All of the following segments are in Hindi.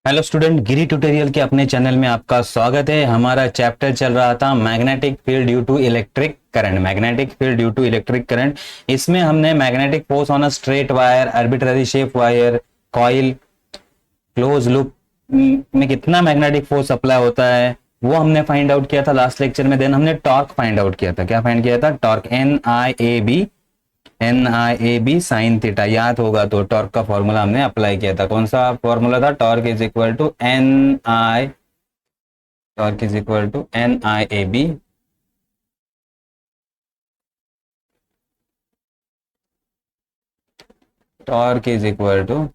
हेलो स्टूडेंट, गिरी ट्यूटोरियल के अपने चैनल में आपका स्वागत है। हमारा चैप्टर चल रहा था magnetic field due to electric current. Magnetic field due to electric current, इसमें हमने magnetic force on a straight wire, arbitrary shape wire, coil, close loop में कितना मैग्नेटिक फोर्स अप्लाई होता है वो हमने फाइंड आउट किया था लास्ट लेक्चर में। देन हमने टॉर्क फाइंड आउट किया था। क्या फाइंड किया था? Torque, N I A B sine theta. याद होगा तो टॉर्क का फॉर्मूला हमने अप्लाई किया था। कौन सा फॉर्मूला था? Torque is equal to N I A B torque is equal to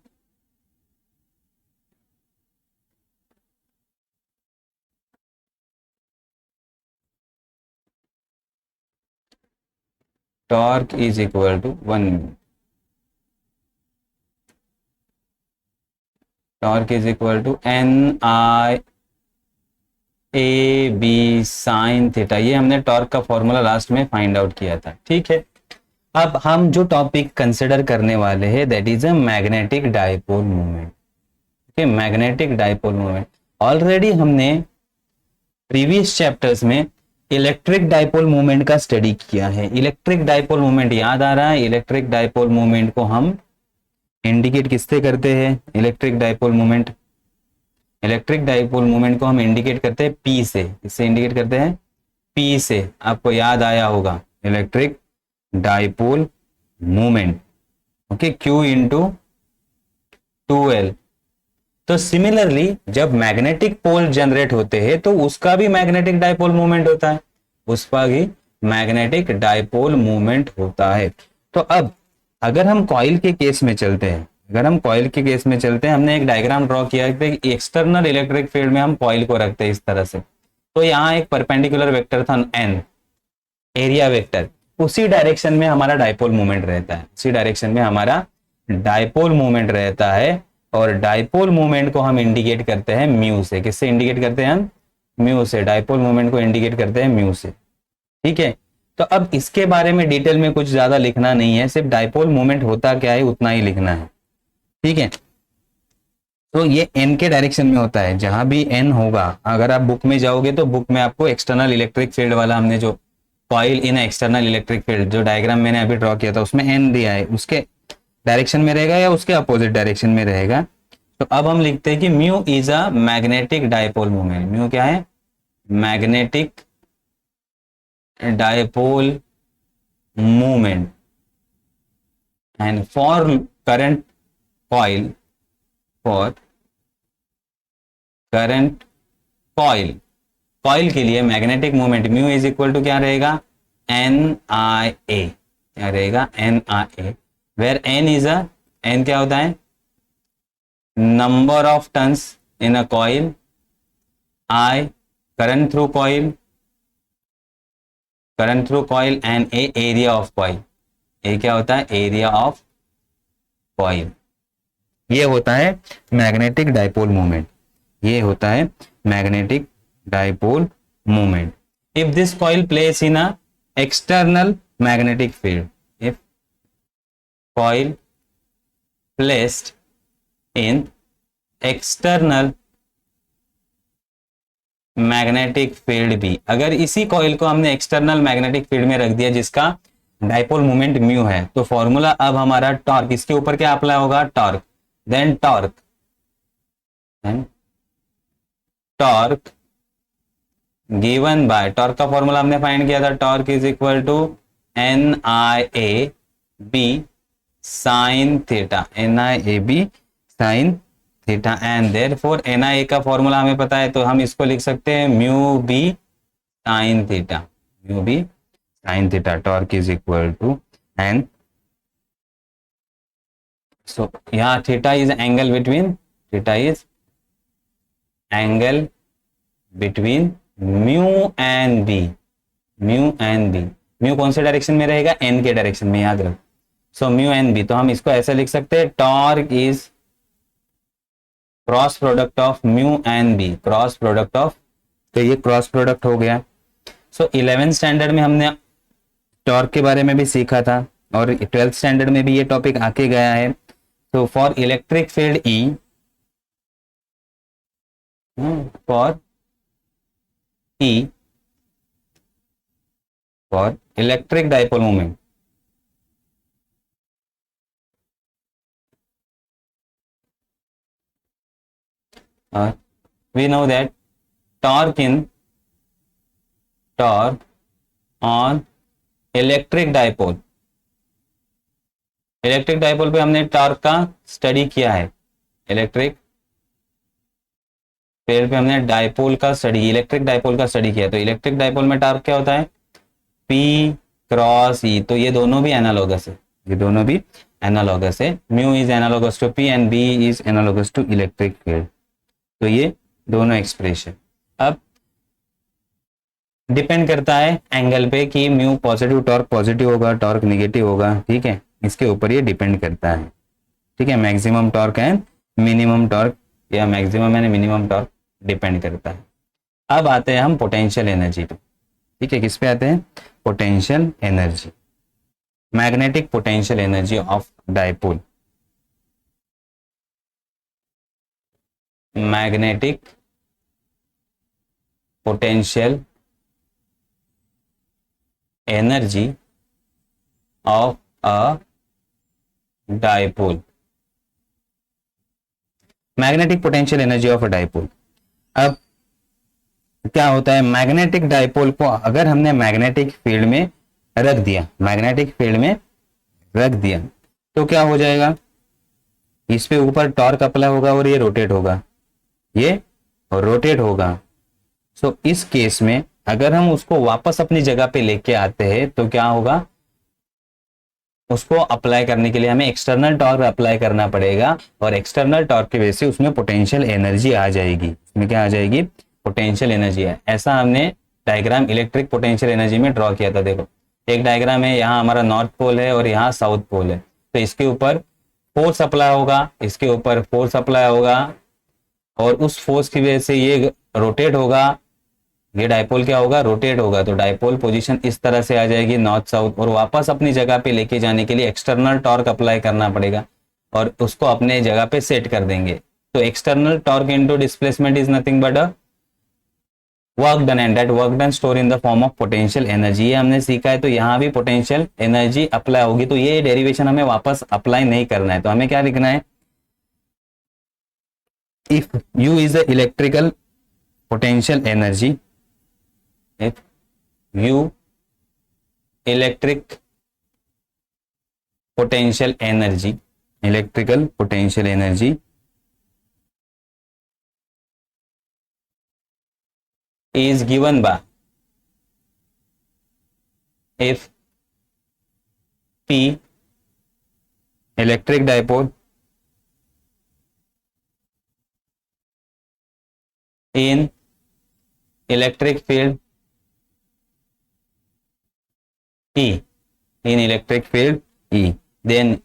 torque is equal to one torque is equal to N I A B sine theta. ये हमने टॉर्क का फॉर्मूला लास्ट में फाइंड आउट किया था। ठीक है, अब हम जो टॉपिक कंसिडर करने वाले हैं that is a magnetic dipole movement. Okay, magnetic dipole movement already हमने प्रीवियस चैप्टर्स में इलेक्ट्रिक डाइपोल मूवमेंट का स्टडी किया है। इलेक्ट्रिक डाइपोल मूवमेंट याद आ रहा है? इलेक्ट्रिक डाइपोल मूवमेंट को हम इंडिकेट किससे करते हैं? इलेक्ट्रिक डाइपोल मूवमेंट को हम इंडिकेट करते हैं पी से। किससे इंडिकेट करते हैं? पी से। आपको याद आया होगा electric dipole movement. Okay, Q into 2L। तो सिमिलरली जब मैग्नेटिक पोल जनरेट होते हैं तो उसका भी मैग्नेटिक डाइपोल मूवमेंट होता है। उसका भी मैग्नेटिक डाइपोल मूवमेंट होता है। तो अब अगर हम कॉइल के केस में चलते हैं, हमने एक डायग्राम ड्रॉ किया है। एक्सटर्नल इलेक्ट्रिक फील्ड में हम कॉइल को रखते हैं इस तरह से। तो यहाँ एक परपेंडिकुलर वेक्टर था एन, एरिया वेक्टर। उसी डायरेक्शन में हमारा डाइपोल मूवमेंट रहता है। और डाइपोल मूवमेंट को हम इंडिकेट करते हैं म्यू से। किससे इंडिकेट करते हैं हम? म्यू से। डाइपोल मूवमेंट को इंडिकेट करते हैं म्यू से। ठीक है, तो अब इसके बारे में डिटेल में कुछ ज्यादा लिखना नहीं है, सिर्फ डाइपोल मूवमेंट होता क्या है उतना ही लिखना है। ठीक है, तो ये एन के डायरेक्शन में होता है। जहां भी एन होगा, अगर आप बुक में जाओगे तो बुक में आपको एक्सटर्नल इलेक्ट्रिक फील्ड वाला, हमने जो कॉइल इन एक्सटर्नल इलेक्ट्रिक फील्ड जो डायग्राम मैंने अभी ड्रॉ किया था उसमें एन दिया है, उसके डायरेक्शन में रहेगा या उसके अपोजिट डायरेक्शन में रहेगा। तो अब हम लिखते हैं कि mu is a magnetic dipole movement. Mu क्या है? Magnetic dipole movement. And for current coil, for current coil, coil के लिए magnetic movement mu is equal to क्या रहेगा? N I A. क्या रहेगा? N I A. Where N is a, N क्या होता है? Number of turns in a coil. I, current through coil and A, area of coil. A क्या होता है? Area of coil. ये होता है मैग्नेटिक डाइपोल मूवमेंट। ये होता है magnetic dipole movement. If this coil place in a external magnetic field, if coil placed in external magnetic field भी, अगर इसी कॉइल को हमने एक्सटर्नल मैग्नेटिक फील्ड में रख दिया जिसका डाइपोल मोमेंट म्यू है, तो फॉर्मूला अब हमारा टॉर्क, इसके ऊपर क्या अप्लाई होगा? Torque. Then torque given by, torque का फॉर्मूला हमने फाइंड किया था, torque is equal to N I A B sine theta. N I A B sine theta. And therefore N I A का फॉर्मूला हमें पता है तो हम इसको लिख सकते हैं mu B sine theta. Mu B sine theta. Torque is equal to N, so यहाँ theta is angle between mu and B. Mu कौन से डायरेक्शन में रहेगा? एन के डायरेक्शन में, याद रख। सो म्यू एन बी, तो हम इसको ऐसे लिख सकते हैं, torque is cross product of mu and B. तो ये क्रॉस प्रोडक्ट हो गया। सो 11th स्टैंडर्ड में हमने टॉर्क के बारे में भी सीखा था और 12th स्टैंडर्ड में भी ये टॉपिक आके गया है। तो for electric field E, for E for electric dipole moment, we know that torque on electric dipole, electric dipole पे हमने टॉर्क का स्टडी किया है, इलेक्ट्रिक पेड़ पे हमने डाइपोल का स्टडी, इलेक्ट्रिक डाइपोल का स्टडी किया। तो इलेक्ट्रिक डाइपोल में टॉर्क क्या होता है, P क्रॉस E। तो ये दोनों भी एनालॉगस है, ये दोनों भी एनालॉगस है। Mu is analogous to P and B is analogous to electric field. तो ये दोनों एक्सप्रेशन। अब डिपेंड करता है एंगल पे कि म्यू पॉजिटिव टॉर्क पॉजिटिव होगा, टॉर्क नेगेटिव होगा, ठीक है, इसके ऊपर ये डिपेंड करता है, ठीक है। Maximum torque and minimum torque या maximum and minimum torque depend करता है। अब आते हैं हम पोटेंशियल एनर्जी पे, ठीक है। किस पे आते हैं, potential energy, magnetic potential energy of dipole, magnetic potential energy of a dipole, magnetic potential energy of a dipole. अब क्या होता है, मैग्नेटिक डाइपोल को अगर हमने मैग्नेटिक फील्ड में रख दिया, मैग्नेटिक फील्ड में रख दिया, तो क्या हो जाएगा, इस पे ऊपर टॉर्क अप्लाई होगा और ये रोटेट होगा, ये रोटेट होगा। सो इस केस में अगर हम उसको वापस अपनी जगह पे लेके आते हैं तो क्या होगा, उसको अप्लाई करने के लिए हमें एक्सटर्नल टॉर्क अप्लाई करना पड़ेगा और एक्सटर्नल टॉर्क की वजह से उसमें पोटेंशियल एनर्जी आ जाएगी, उसमें क्या आ जाएगी, पोटेंशियल एनर्जी है। ऐसा हमने डायग्राम इलेक्ट्रिक पोटेंशियल एनर्जी में ड्रॉ किया था। देखो एक डायग्राम है, यहाँ हमारा नॉर्थ पोल है और यहाँ साउथ पोल है, तो इसके ऊपर फोर्स अप्लाई होगा, इसके ऊपर फोर्स अप्लाई होगा और उस फोर्स की वजह से ये रोटेट होगा, ये डाइपोल क्या होगा, रोटेट होगा। तो डाइपोल पोजीशन इस तरह से आ जाएगी नॉर्थ साउथ, और वापस अपनी जगह पे लेके जाने के लिए एक्सटर्नल टॉर्क अप्लाई करना पड़ेगा और उसको अपने जगह पे सेट कर देंगे। तो external torque into displacement is nothing but a work done, and that work done store in the form of potential energy. ये हमने सीखा है। तो यहाँ भी पोटेंशियल एनर्जी अप्लाई होगी, तो ये डेरिवेशन हमें वापस अप्लाई नहीं करना है। तो हमें क्या लिखना है, if U is the electrical potential energy, if U electric potential energy, electrical potential energy is given by if P electric dipole in electric field E, in electric field E, then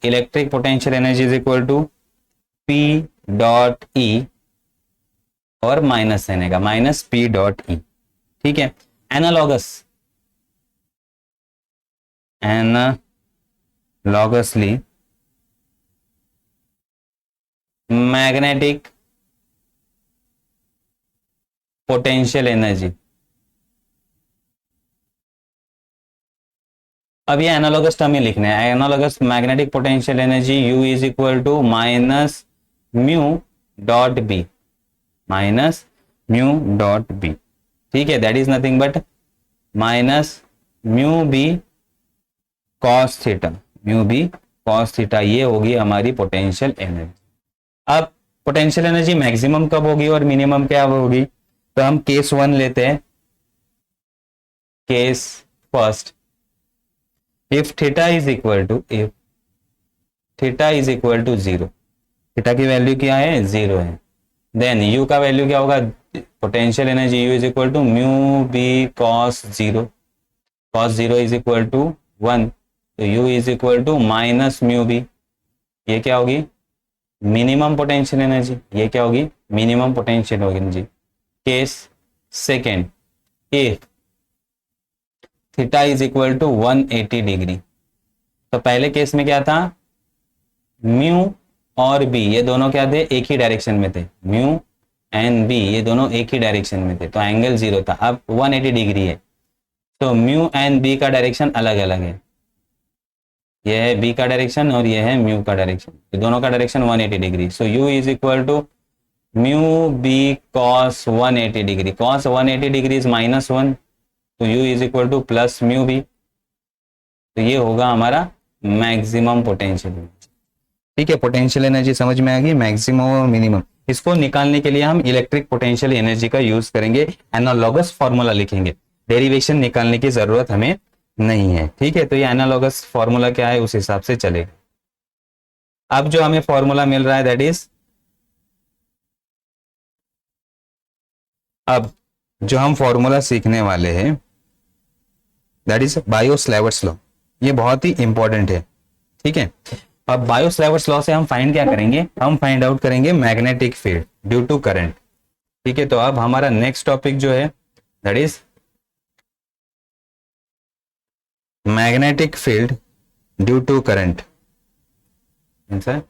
electric potential energy is equal to P dot E और माइनस रहने का, माइनस P dot E, ठीक है। एनालॉगसली मैग्नेटिक पोटेंशियल एनर्जी, अब ये एनालॉगस टर्म ही लिखना है। Analogous magnetic potential energy U is equal to minus mu dot B, minus mu dot B, ठीक है। That is nothing but minus mu B cos theta, mu B cos theta, ये होगी हमारी पोटेंशियल एनर्जी। अब पोटेंशियल एनर्जी मैक्सिमम कब होगी और मिनिमम क्या होगी, तो हम केस 1 लेते हैं, case first. if theta is equal to 0, theta की वैल्यू क्या है, 0 है, देन U का वैल्यू क्या होगा, potential energy U is equal to mu B cos 0, cos 0 is equal to 1, तो U is equal to minus mu B, ये क्या होगी, मिनिमम पोटेंशियल एनर्जी, ये क्या होगी, minimum potential energy. Case second, if theta is equal to 180 degree, तो पहले केस में क्या था, म्यू और बी ये दोनों क्या थे, एक ही डायरेक्शन में थे, म्यू एंड बी ये दोनों एक ही डायरेक्शन में थे तो एंगल 0 था, अब 180 डिग्री है। तो म्यू एंड बी का डायरेक्शन अलग अलग है, ये है बी का डायरेक्शन और ये है म्यू का डायरेक्शन, ये दोनों का direction 180 degree. So U is equal to mu B cos 180 degree, cos 180 degree is -1, तो U is equal to plus mu B. तो ये होगा हमारा मैक्सिमम पोटेंशियल। ठीक है, पोटेंशियल एनर्जी समझ में आ गई, मैक्सिमम और मिनिमम। इसको निकालने के लिए हम इलेक्ट्रिक पोटेंशियल एनर्जी का यूज करेंगे, एनालॉगस फॉर्मूला लिखेंगे, डेरिवेशन निकालने की जरूरत हमें नहीं है। ठीक है, तो ये एनालॉगस फॉर्मूला क्या है उस हिसाब से चलेगा। अब जो हमें फॉर्मूला मिल रहा है दैट इज, अब जो हम फॉर्मूला सीखने वाले हैं दैट इज बायो-सैवर्ट्स लॉ, ये बहुत ही इंपॉर्टेंट है। ठीक है, अब बायो-सैवर्ट्स लॉ से हम फाइंड क्या करेंगे, हम फाइंड आउट करेंगे magnetic field due to current. ठीक है, तो अब हमारा नेक्स्ट टॉपिक जो है that is magnetic field due to current. Answer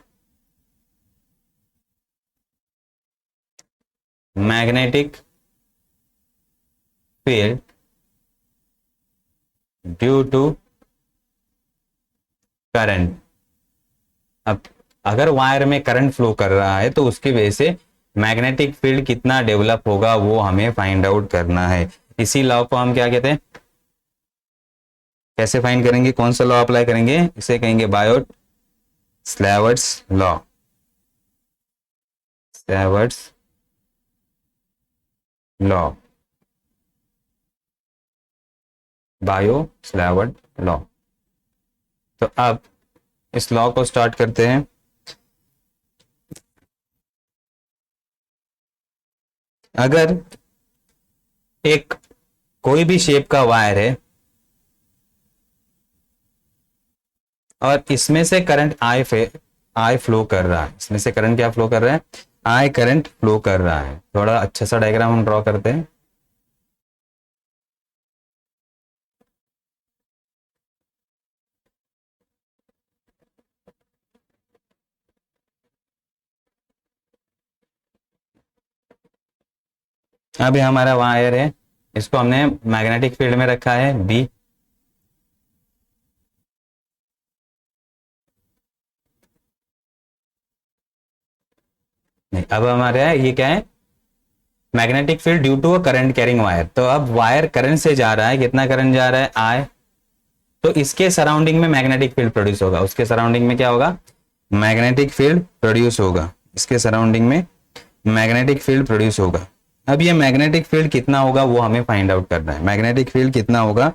magnetic field due to current. अब अगर वायर में करंट फ्लो कर रहा है तो उसकी वजह से मैग्नेटिक फील्ड कितना डेवलप होगा वो हमें फाइंड आउट करना है। इसी लॉ को हम क्या कहते हैं, कैसे फाइंड करेंगे, कौन सा लॉ अप्लाई करेंगे, इसे कहेंगे Biot Savart's law. Savart's law, Biot Savart law. तो अब इस लॉ को स्टार्ट करते हैं। अगर एक कोई भी शेप का वायर है और इसमें से करंट आई फ्लो कर रहा है, इसमें से करंट क्या फ्लो कर रहा है, आई करंट फ्लो कर रहा है। थोड़ा अच्छा सा डायग्राम हम ड्रॉ करते हैं। अभी हमारा वायर है, इसको हमने मैग्नेटिक फील्ड में रखा है बी। नहीं, अब हमारे ये क्या है, magnetic field due to a current carrying wire. तो अब वायर करंट से जा रहा है, कितना करंट जा रहा है, आई। तो इसके सराउंडिंग में मैग्नेटिक फील्ड प्रोड्यूस होगा, उसके सराउंडिंग में क्या होगा, मैग्नेटिक फील्ड प्रोड्यूस होगा, इसके सराउंडिंग में मैग्नेटिक फील्ड प्रोड्यूस होगा। अब ये मैग्नेटिक फील्ड कितना होगा वो हमें फाइंड आउट करना है, मैग्नेटिक फील्ड कितना होगा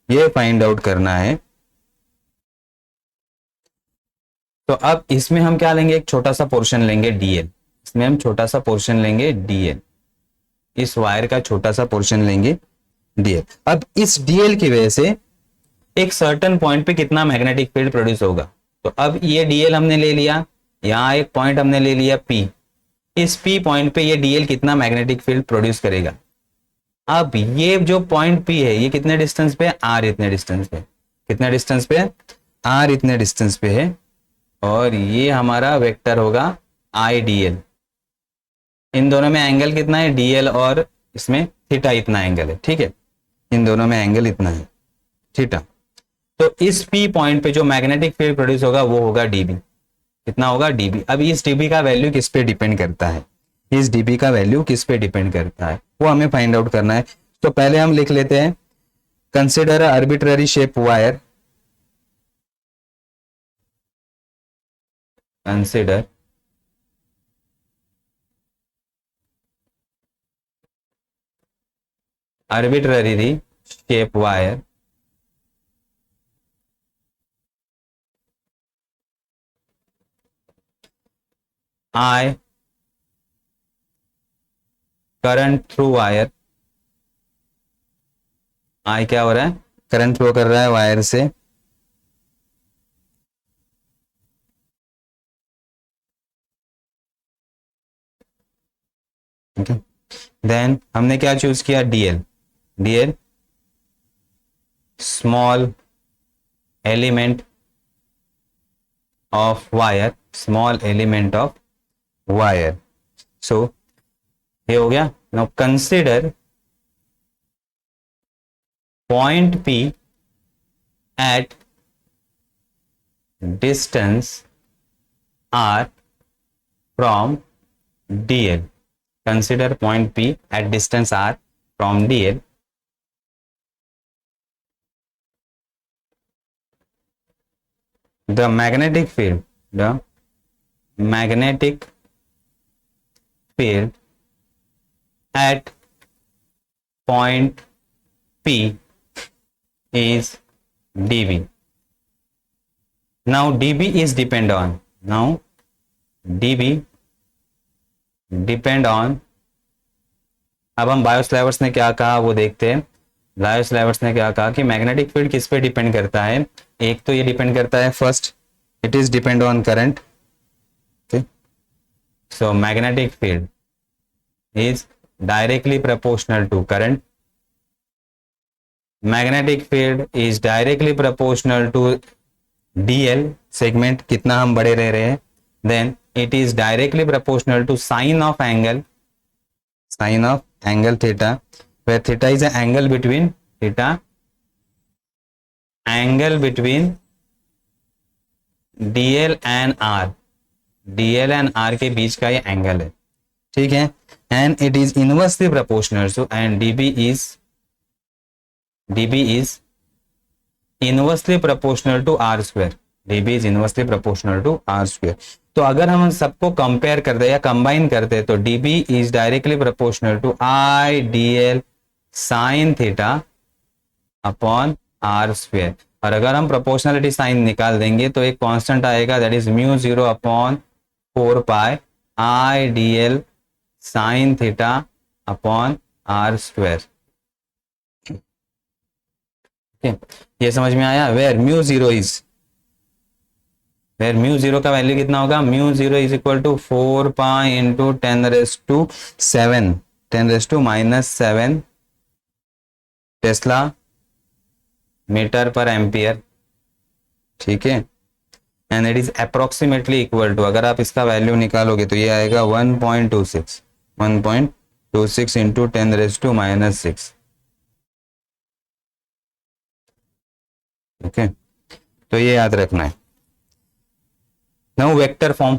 ये फाइंड आउट करना है। तो अब इसमें हम क्या लेंगे, एक छोटा सा पोर्शन लेंगे डीएल, इसमें हम छोटा सा पोर्शन लेंगे डीएल, इस वायर का छोटा सा पोर्शन लेंगे डीएल। अब इस डीएल की वजह से एक सर्टेन पॉइंट पे कितना मैग्नेटिक फील्ड प्रोड्यूस होगा। तो अब ये डीएल हमने ले लिया, यहाँ एक पॉइंट हमने ले लिया पी, इस पी पॉइंट पे ये डीएल कितना मैग्नेटिक फील्ड प्रोड्यूस करेगा। अब ये जो पॉइंट पी है ये कितने डिस्टेंस पे है, आर इतने डिस्टेंस पे, कितने डिस्टेंस पे है, आर इतने डिस्टेंस पे है, और ये हमारा वेक्टर होगा आई डीएल। इन दोनों में एंगल कितना है, डीएल और इसमें थीटा इतना एंगल है। ठीक है, इन दोनों में एंगल इतना है थीटा। तो इस पी पॉइंट पे जो मैग्नेटिक फील्ड प्रोड्यूस होगा वो होगा डीबी, कितना होगा डीबी। अब इस डीबी का वैल्यू किस पे डिपेंड करता है, इस डीबी का वैल्यू किस पे डिपेंड करता है वो हमें फाइंड आउट करना है। तो पहले हम लिख लेते हैं, कंसिडर आर्बिट्ररी शेप वायर, कंसिडर arbitrary shape wire I current through wire, I क्या हो रहा है, करंट फ्लो कर रहा है वायर से, देन हमने क्या चूज किया, DL, DL small element of wire, small element of wire. So ये हो गया. Now consider point P at distance r from dl. Consider point P at distance r from dl. The magnetic field at point P is dB. Now dB is depend on अब हम बायोस्लैवर्स ने क्या कहा वो देखते हैं. बायोस्लैवर्स ने क्या कहा कि मैग्नेटिक फील्ड किस पे डिपेंड करता है. एक तो ये डिपेंड करता है, first it is depend on current. So magnetic field is directly proportional to current. Magnetic field is directly proportional to dl segment, कितना हम बड़े रह रहे हैं. Then it is directly proportional to sine of angle theta, where theta is an angle between dl and r के बीच का ये एंगल है. ठीक है. And it is inversely proportional to, and dB is inversely proportional to r square. dB is inversely proportional to r square. तो अगर हम सबको कंपेयर करते या कंबाइन करते तो dB is directly proportional to I dl sine theta upon r square. और अगर हम प्रोपोर्शनलिटी साइन निकाल देंगे तो एक कांस्टेंट आएगा, that is mu 0 upon 4 pi I dl sine theta upon r square. ये समझ में आया. वेयर म्यू 0 का वैल्यू कितना होगा. Mu 0 is equal to 4 pi into 10⁻⁻7 tesla metre per ampere. ठीक है. And it is approximately equal to, अगर आप इसका वैल्यू निकालोगे तो ये आएगा 1.26 इंटू 10⁻⁻6. ओके. तो ये याद रखना है. नाउ वेक्टर फॉर्म,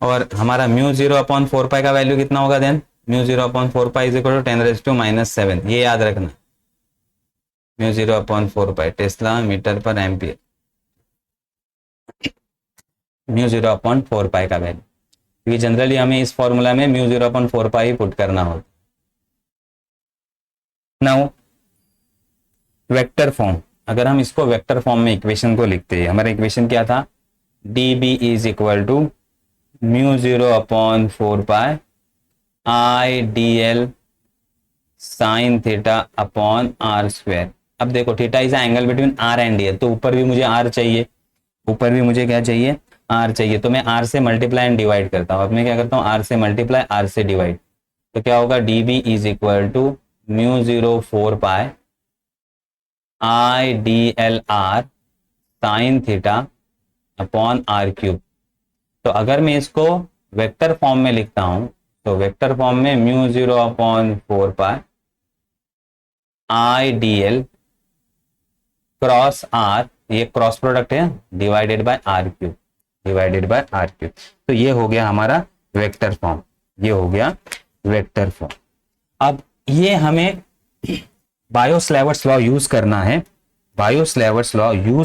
और हमारा म्यू 0 अपॉन 4 पाई का वैल्यू कितना होगा. Then mu 0 upon 4 pi is equal to 10⁻⁻7. ये याद रखना. Mu 0 upon 4 pi tesla metre per ampere. Mu 0 upon 4 pi का वैल्यू, क्योंकि जनरली हमें इस फॉर्मूला में म्यू 0 अपॉन 4 पाई पुट करना होगा. नाउ वेक्टर फॉर्म, अगर हम इसको वेक्टर फॉर्म में इक्वेशन को लिखते हैं, हमारा इक्वेशन क्या था. dB is equal to mu 0 upon 4 pi I dl sine theta upon r square. अब देखो theta is angle between r and dl, तो ऊपर भी मुझे r चाहिए, ऊपर भी मुझे क्या चाहिए, r चाहिए. तो मैं r से मल्टीप्लाई एंड डिवाइड करता हूँ. अब मैं क्या करता हूँ, r से मल्टीप्लाई r से डिवाइड. तो क्या होगा, dB is equal to mu 0 4 pi I dl r sine theta upon r cube. तो अगर मैं इसको वेक्टर फॉर्म में लिखता हूं तो वेक्टर फॉर्म में mu 0 upon 4 pi I dl cross r, ये क्रॉस प्रोडक्ट है, डिवाइडेड बाय r क्यूब. तो ये हो गया हमारा वेक्टर फॉर्म. अब ये हमें बायोस्लैवर्स लॉ यूज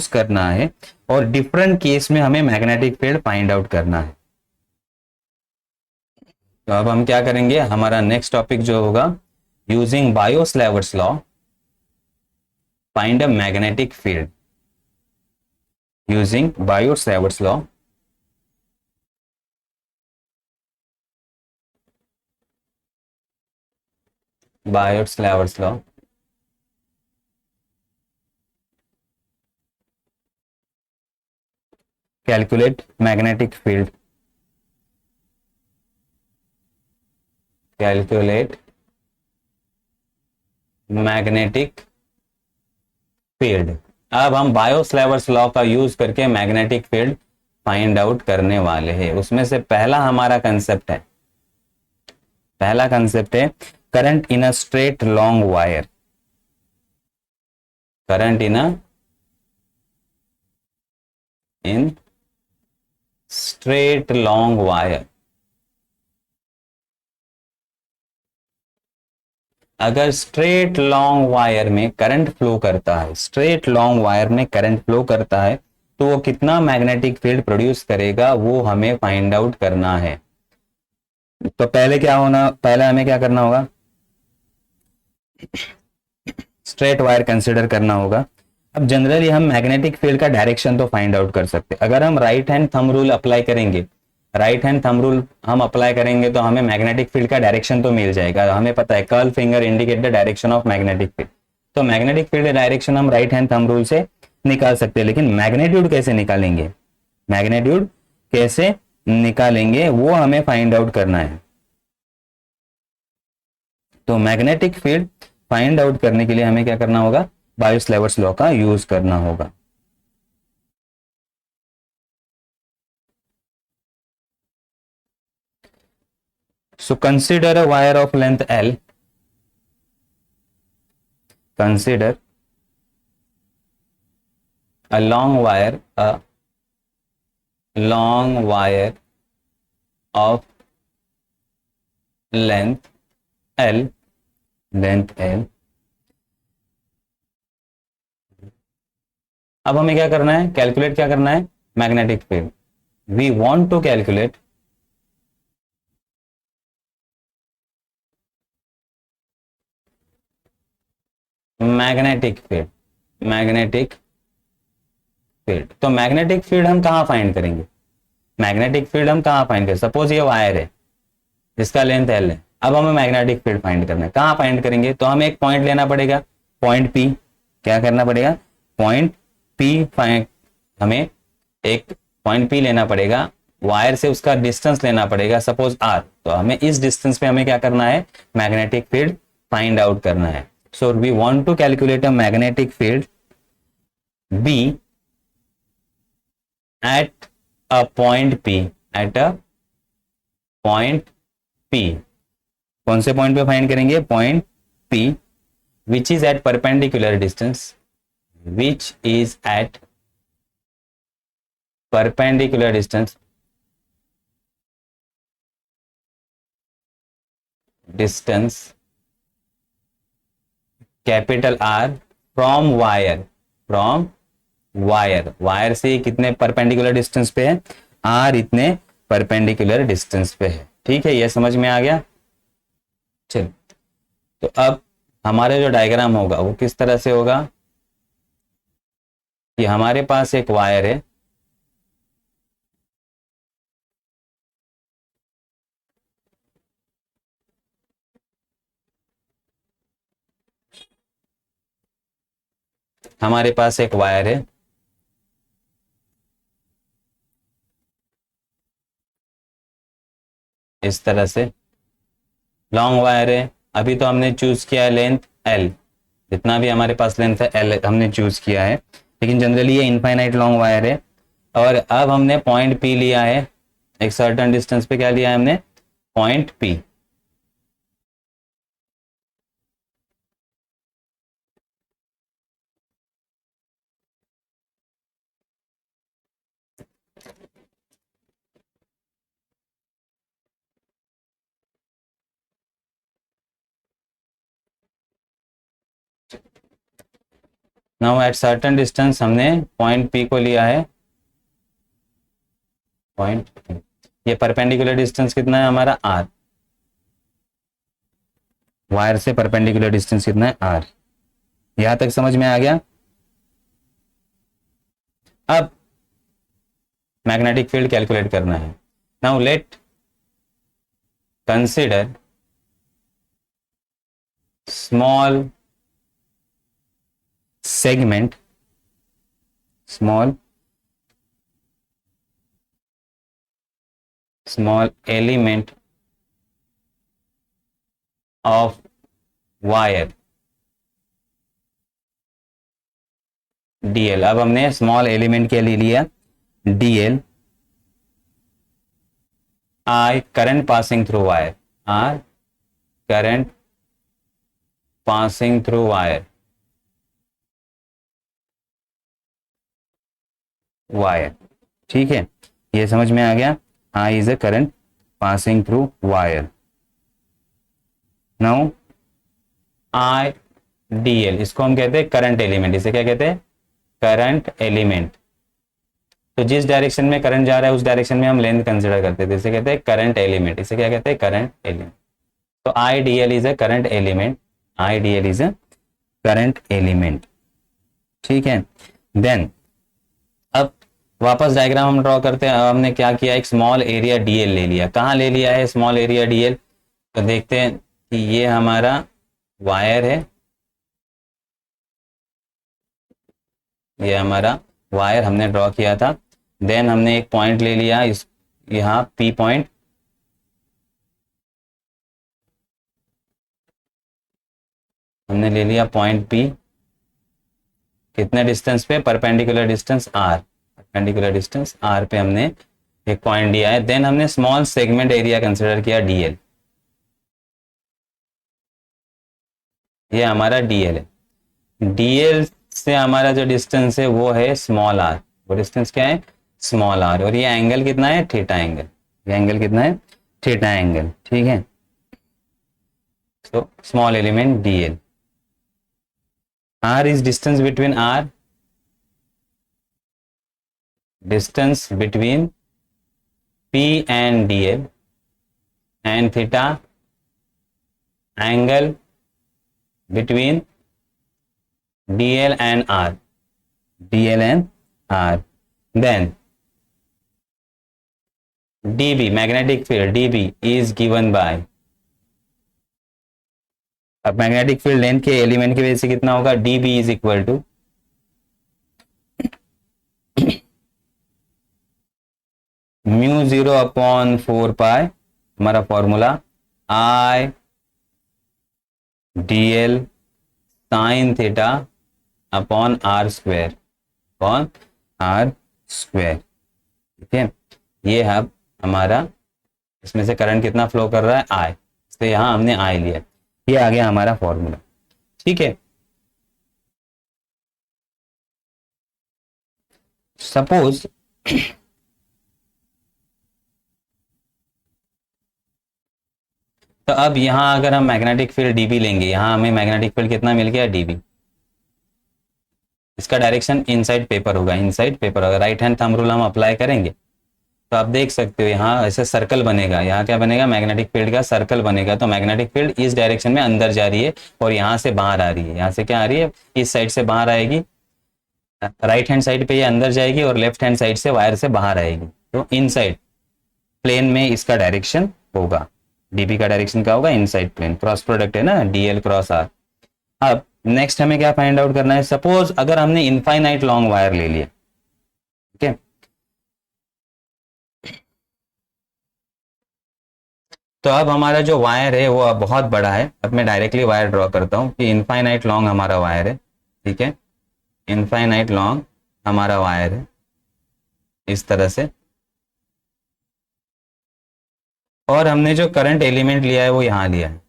करना है, और डिफरेंट केस में हमें मैग्नेटिक फील्ड फाइंड आउट करना है. तो अब हम क्या करेंगे, हमारा नेक्स्ट टॉपिक जो होगा, using Biot Savart's law find a magnetic field. Using Biot Savart's law calculate magnetic field. अब हम बायोस्लैवर्स लॉ का यूज करके मैग्नेटिक फील्ड फाइंड आउट करने वाले हैं। उसमें से पहला हमारा कंसेप्ट है, पहला कंसेप्ट है current in a straight long wire. Current in straight long wire. अगर स्ट्रेट लॉन्ग वायर में करंट फ्लो करता है, स्ट्रेट लॉन्ग वायर में करंट फ्लो करता है, तो वो कितना मैग्नेटिक फील्ड प्रोड्यूस करेगा वो हमें फाइंड आउट करना है। तो पहले क्या होना, पहले हमें क्या करना होगा, स्ट्रेट वायर कंसिडर करना होगा। अब जनरली हम मैग्नेटिक फील्ड का डायरेक्शन तो फाइंड आउट कर सकते हैं। अगर हम right hand thumb rule apply करेंगे, राइट हैंड थंब रूल हम अप्लाई करेंगे तो हमें मैग्नेटिक फील्ड का डायरेक्शन तो मिल जाएगा। हमें पता है curl finger indicate the direction of magnetic field. तो मैग्नेटिक फील्ड डायरेक्शन हम राइट हैंड थंब रूल से निकाल सकते हैं। लेकिन मैग्नेट्यूड कैसे निकालेंगे, मैग्नेट्यूड कैसे निकालेंगे वो हमें फाइंड आउट करना है। तो मैग्नेटिक फील्ड फाइंड आउट करने के लिए हमें क्या करना होगा, बायो-सैवर्ट्स लॉ का यूज करना होगा। So consider a wire of length L. Consider a long wire of length L. अब हमें क्या करना है, कैलकुलेट क्या करना है, magnetic field. We want to calculate magnetic field. Magnetic field, तो मैग्नेटिक फील्ड हम कहां फाइंड करेंगे, मैग्नेटिक फील्ड हम कहां फाइंड करें। सपोज ये वायर है, इसका लेंथ एल है। अब हमें मैग्नेटिक फील्ड फाइंड करना है, कहां फाइंड करेंगे, तो हमें एक पॉइंट लेना पड़ेगा, पॉइंट पी। क्या करना पड़ेगा, पॉइंट पी फाइंड, हमें एक पॉइंट पी लेना पड़ेगा, वायर से उसका डिस्टेंस लेना पड़ेगा, सपोज आर। तो हमें इस डिस्टेंस पे हमें क्या करना है, मैग्नेटिक फील्ड फाइंड आउट करना है। So we want to calculate a magnetic field B at a point P, at a point P. कौन से पॉइंट पे फाइंड करेंगे, point P, which is at perpendicular distance, which is at perpendicular distance, distance capital R from wire, from wire, wire से कितने परपेंडिकुलर डिस्टेंस पे है, आर इतने परपेंडिकुलर डिस्टेंस पे है। ठीक है, ये समझ में आ गया। चल, तो अब हमारे जो डायग्राम होगा वो किस तरह से होगा, कि हमारे पास एक वायर है, हमारे पास एक वायर है, इस तरह से लॉन्ग वायर है। अभी तो हमने चूज किया है लेंथ एल, जितना भी हमारे पास लेंथ है एल हमने चूज किया है, लेकिन जनरली ये इनफाइनाइट लॉन्ग वायर है। और अब हमने पॉइंट पी लिया है, एक सर्टेन डिस्टेंस पे क्या लिया है हमने, point P. Now at certain distance हमने पॉइंट पी को लिया है, पॉइंट, ये परपेंडिकुलर डिस्टेंस कितना है हमारा आर, वायर से परपेंडिकुलर डिस्टेंस कितना है आर। यहां तक समझ में आ गया। अब मैग्नेटिक फील्ड कैलकुलेट करना है। Now let consider small segment, small element of wire dl। अब हमने स्मॉल एलिमेंट के लिए लिया dl, I current passing through wire, R current passing through wire, wire, ठीक है, ये समझ में आ गया। I is a current passing through wire. Now I DL, इसको हम कहते हैं करंट एलिमेंट, इसे क्या कहते हैं, करंट एलिमेंट। तो जिस डायरेक्शन में करंट जा रहा है उस डायरेक्शन में हम लेंथ कंसीडर करते थे, इसे कहते हैं करंट एलिमेंट, इसे क्या कहते हैं, करंट एलिमेंट। तो आई D L is a current element, I D L is a current element, ठीक है। देन अब वापस डायग्राम हम ड्रॉ करते हैं। हमने क्या किया, एक स्मॉल एरिया डीएल ले लिया। कहाँ ले लिया है स्मॉल एरिया डीएल, तो देखते हैं कि ये हमारा वायर है, ये हमारा वायर हमने ड्रॉ किया था। देन हमने एक पॉइंट ले लिया, इस यहाँ पी पॉइंट, हमने ले लिया पॉइंट पी, कितने डिस्टेंस पे, perpendicular distance R, perpendicular distance R पे हमने एक पॉइंट दिया है। देन हमने स्मॉल सेगमेंट एरिया कंसिडर किया डीएल, ये हमारा डीएल है। डीएल से हमारा जो डिस्टेंस है वो है स्मॉल आर, वो डिस्टेंस क्या है, स्मॉल आर। और ये एंगल कितना है, थीटा एंगल, ये एंगल कितना है, थीटा एंगल, ठीक है। तो small element dl, R is distance between R, distance between P and DL, and theta angle between DL and R, DL and R. Then dB, magnetic field dB is given by, अब मैग्नेटिक फील्ड लेंथ के एलिमेंट की वजह से कितना होगा, dB is equal to mu 0/4 pi, हमारा formula I D L sine theta upon R square, upon R square, ठीक है। ये है हमारा, इसमें से करंट कितना फ्लो कर रहा है, आई, तो यहां हमने आई लिया, ये आ गया हमारा फॉर्मूला, ठीक है। सपोज तो अब यहां अगर हम मैग्नेटिक फील्ड डीबी लेंगे, यहां हमें मैग्नेटिक फील्ड कितना मिल गया, डीबी, इसका डायरेक्शन इनसाइड पेपर होगा, इनसाइड पेपर होगा। राइट हैंड थंब रूल हम अप्लाई करेंगे तो आप देख सकते हो यहाँ ऐसे सर्कल बनेगा, यहाँ क्या बनेगा, मैग्नेटिक फील्ड का सर्कल बनेगा। तो मैग्नेटिक फील्ड इस डायरेक्शन में अंदर जा रही है और यहाँ से बाहर आ रही है, यहाँ से क्या आ रही है, इस साइड से बाहर आएगी, राइट हैंड साइड पे ये अंदर जाएगी और लेफ्ट हैंड साइड से वायर से बाहर आएगी। तो इनसाइड प्लेन में इसका डायरेक्शन होगा, डीबी का डायरेक्शन क्या होगा, इनसाइड प्लेन, क्रॉस प्रोडक्ट है ना, डीएल क्रॉस आर। अब नेक्स्ट हमें क्या फाइंड आउट करना है, सपोज अगर हमने इनफाइनाइट लॉन्ग वायर ले लिया, ठीक है, तो अब हमारा जो वायर है वो अब बहुत बड़ा है। अब मैं डायरेक्टली वायर ड्रॉ करता हूँ कि इनफाइनाइट लॉन्ग हमारा वायर है, ठीक है, इनफाइनाइट लॉन्ग हमारा वायर है इस तरह से, और हमने जो करंट एलिमेंट लिया है वो यहाँ लिया है,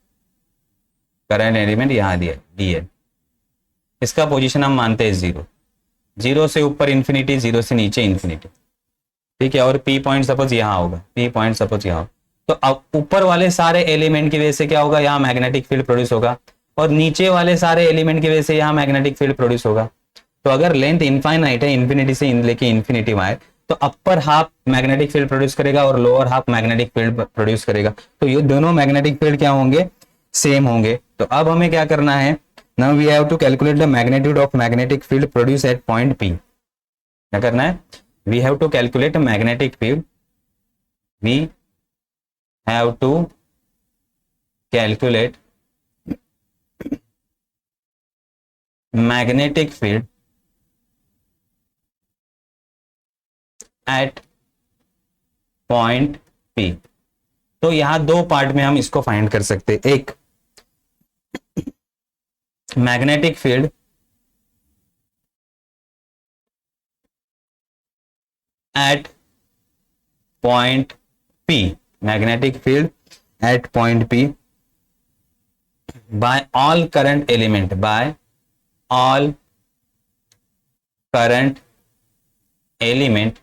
करंट एलिमेंट यहाँ लिया है डीएल, इसका पोजीशन हम मानते हैं जीरो, जीरो से ऊपर इंफिनिटी, जीरो से नीचे इंफिनिटी, ठीक है। और पी पॉइंट सपोज यहाँ होगा, पी पॉइंट सपोज यहाँ, तो अब ऊपर वाले सारे एलिमेंट की वजह से क्या होगा, यहाँ मैग्नेटिक फील्ड प्रोड्यूस होगा, और नीचे वाले सारे एलिमेंट की वजह से यहाँ मैग्नेटिक फील्ड प्रोड्यूस होगा। तो अगर लेंथ इनफाइनाइट है, इन्फिनिटी से लेके इन्फिनिटी वायर, तो upper half magnetic field produce करेगा और lower half magnetic field produce करेगा। तो ये दोनों मैग्नेटिक फील्ड क्या होंगे, सेम होंगे। तो अब हमें क्या करना है, now we have to calculate the magnitude of magnetic field produce at point P. क्या करना है, we have to calculate magnetic field, we have to calculate magnetic field at point P. तो यहां दो पार्ट में हम इसको फाइंड कर सकते हैं, एक magnetic field at point P, magnetic field at point P by all current element, by all current element,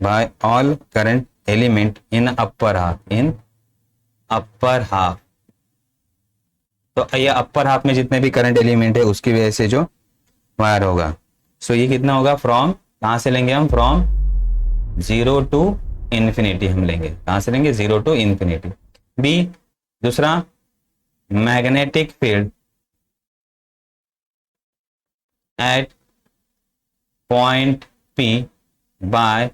by all current element in upper half, in upper half. तो ये अपर हाफ में जितने भी करंट एलिमेंट है उसकी वजह से जो वायर होगा, सो ये कितना होगा, फ्रॉम कहां से लेंगे हम, फ्रॉम 0 टू इंफिनिटी हम लेंगे, कहां से लेंगे, 0 टू इंफिनिटी. बी दूसरा, magnetic field at point P by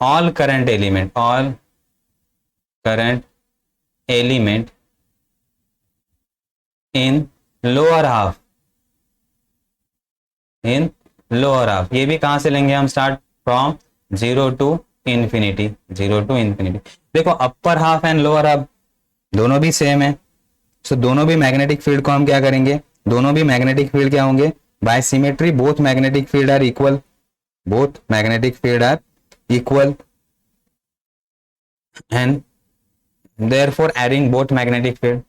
all current element, all current element in lower half, in lower half. ये भी कहां से लेंगे हम, start from 0 to infinity, 0 to infinity. देखो upper half and lower half दोनों भी सेम है, सो दोनों भी मैग्नेटिक फील्ड को हम क्या करेंगे, दोनों भी मैग्नेटिक फील्ड क्या होंगे, by symmetry both magnetic field are equal, both magnetic field are equal, and therefore adding both magnetic field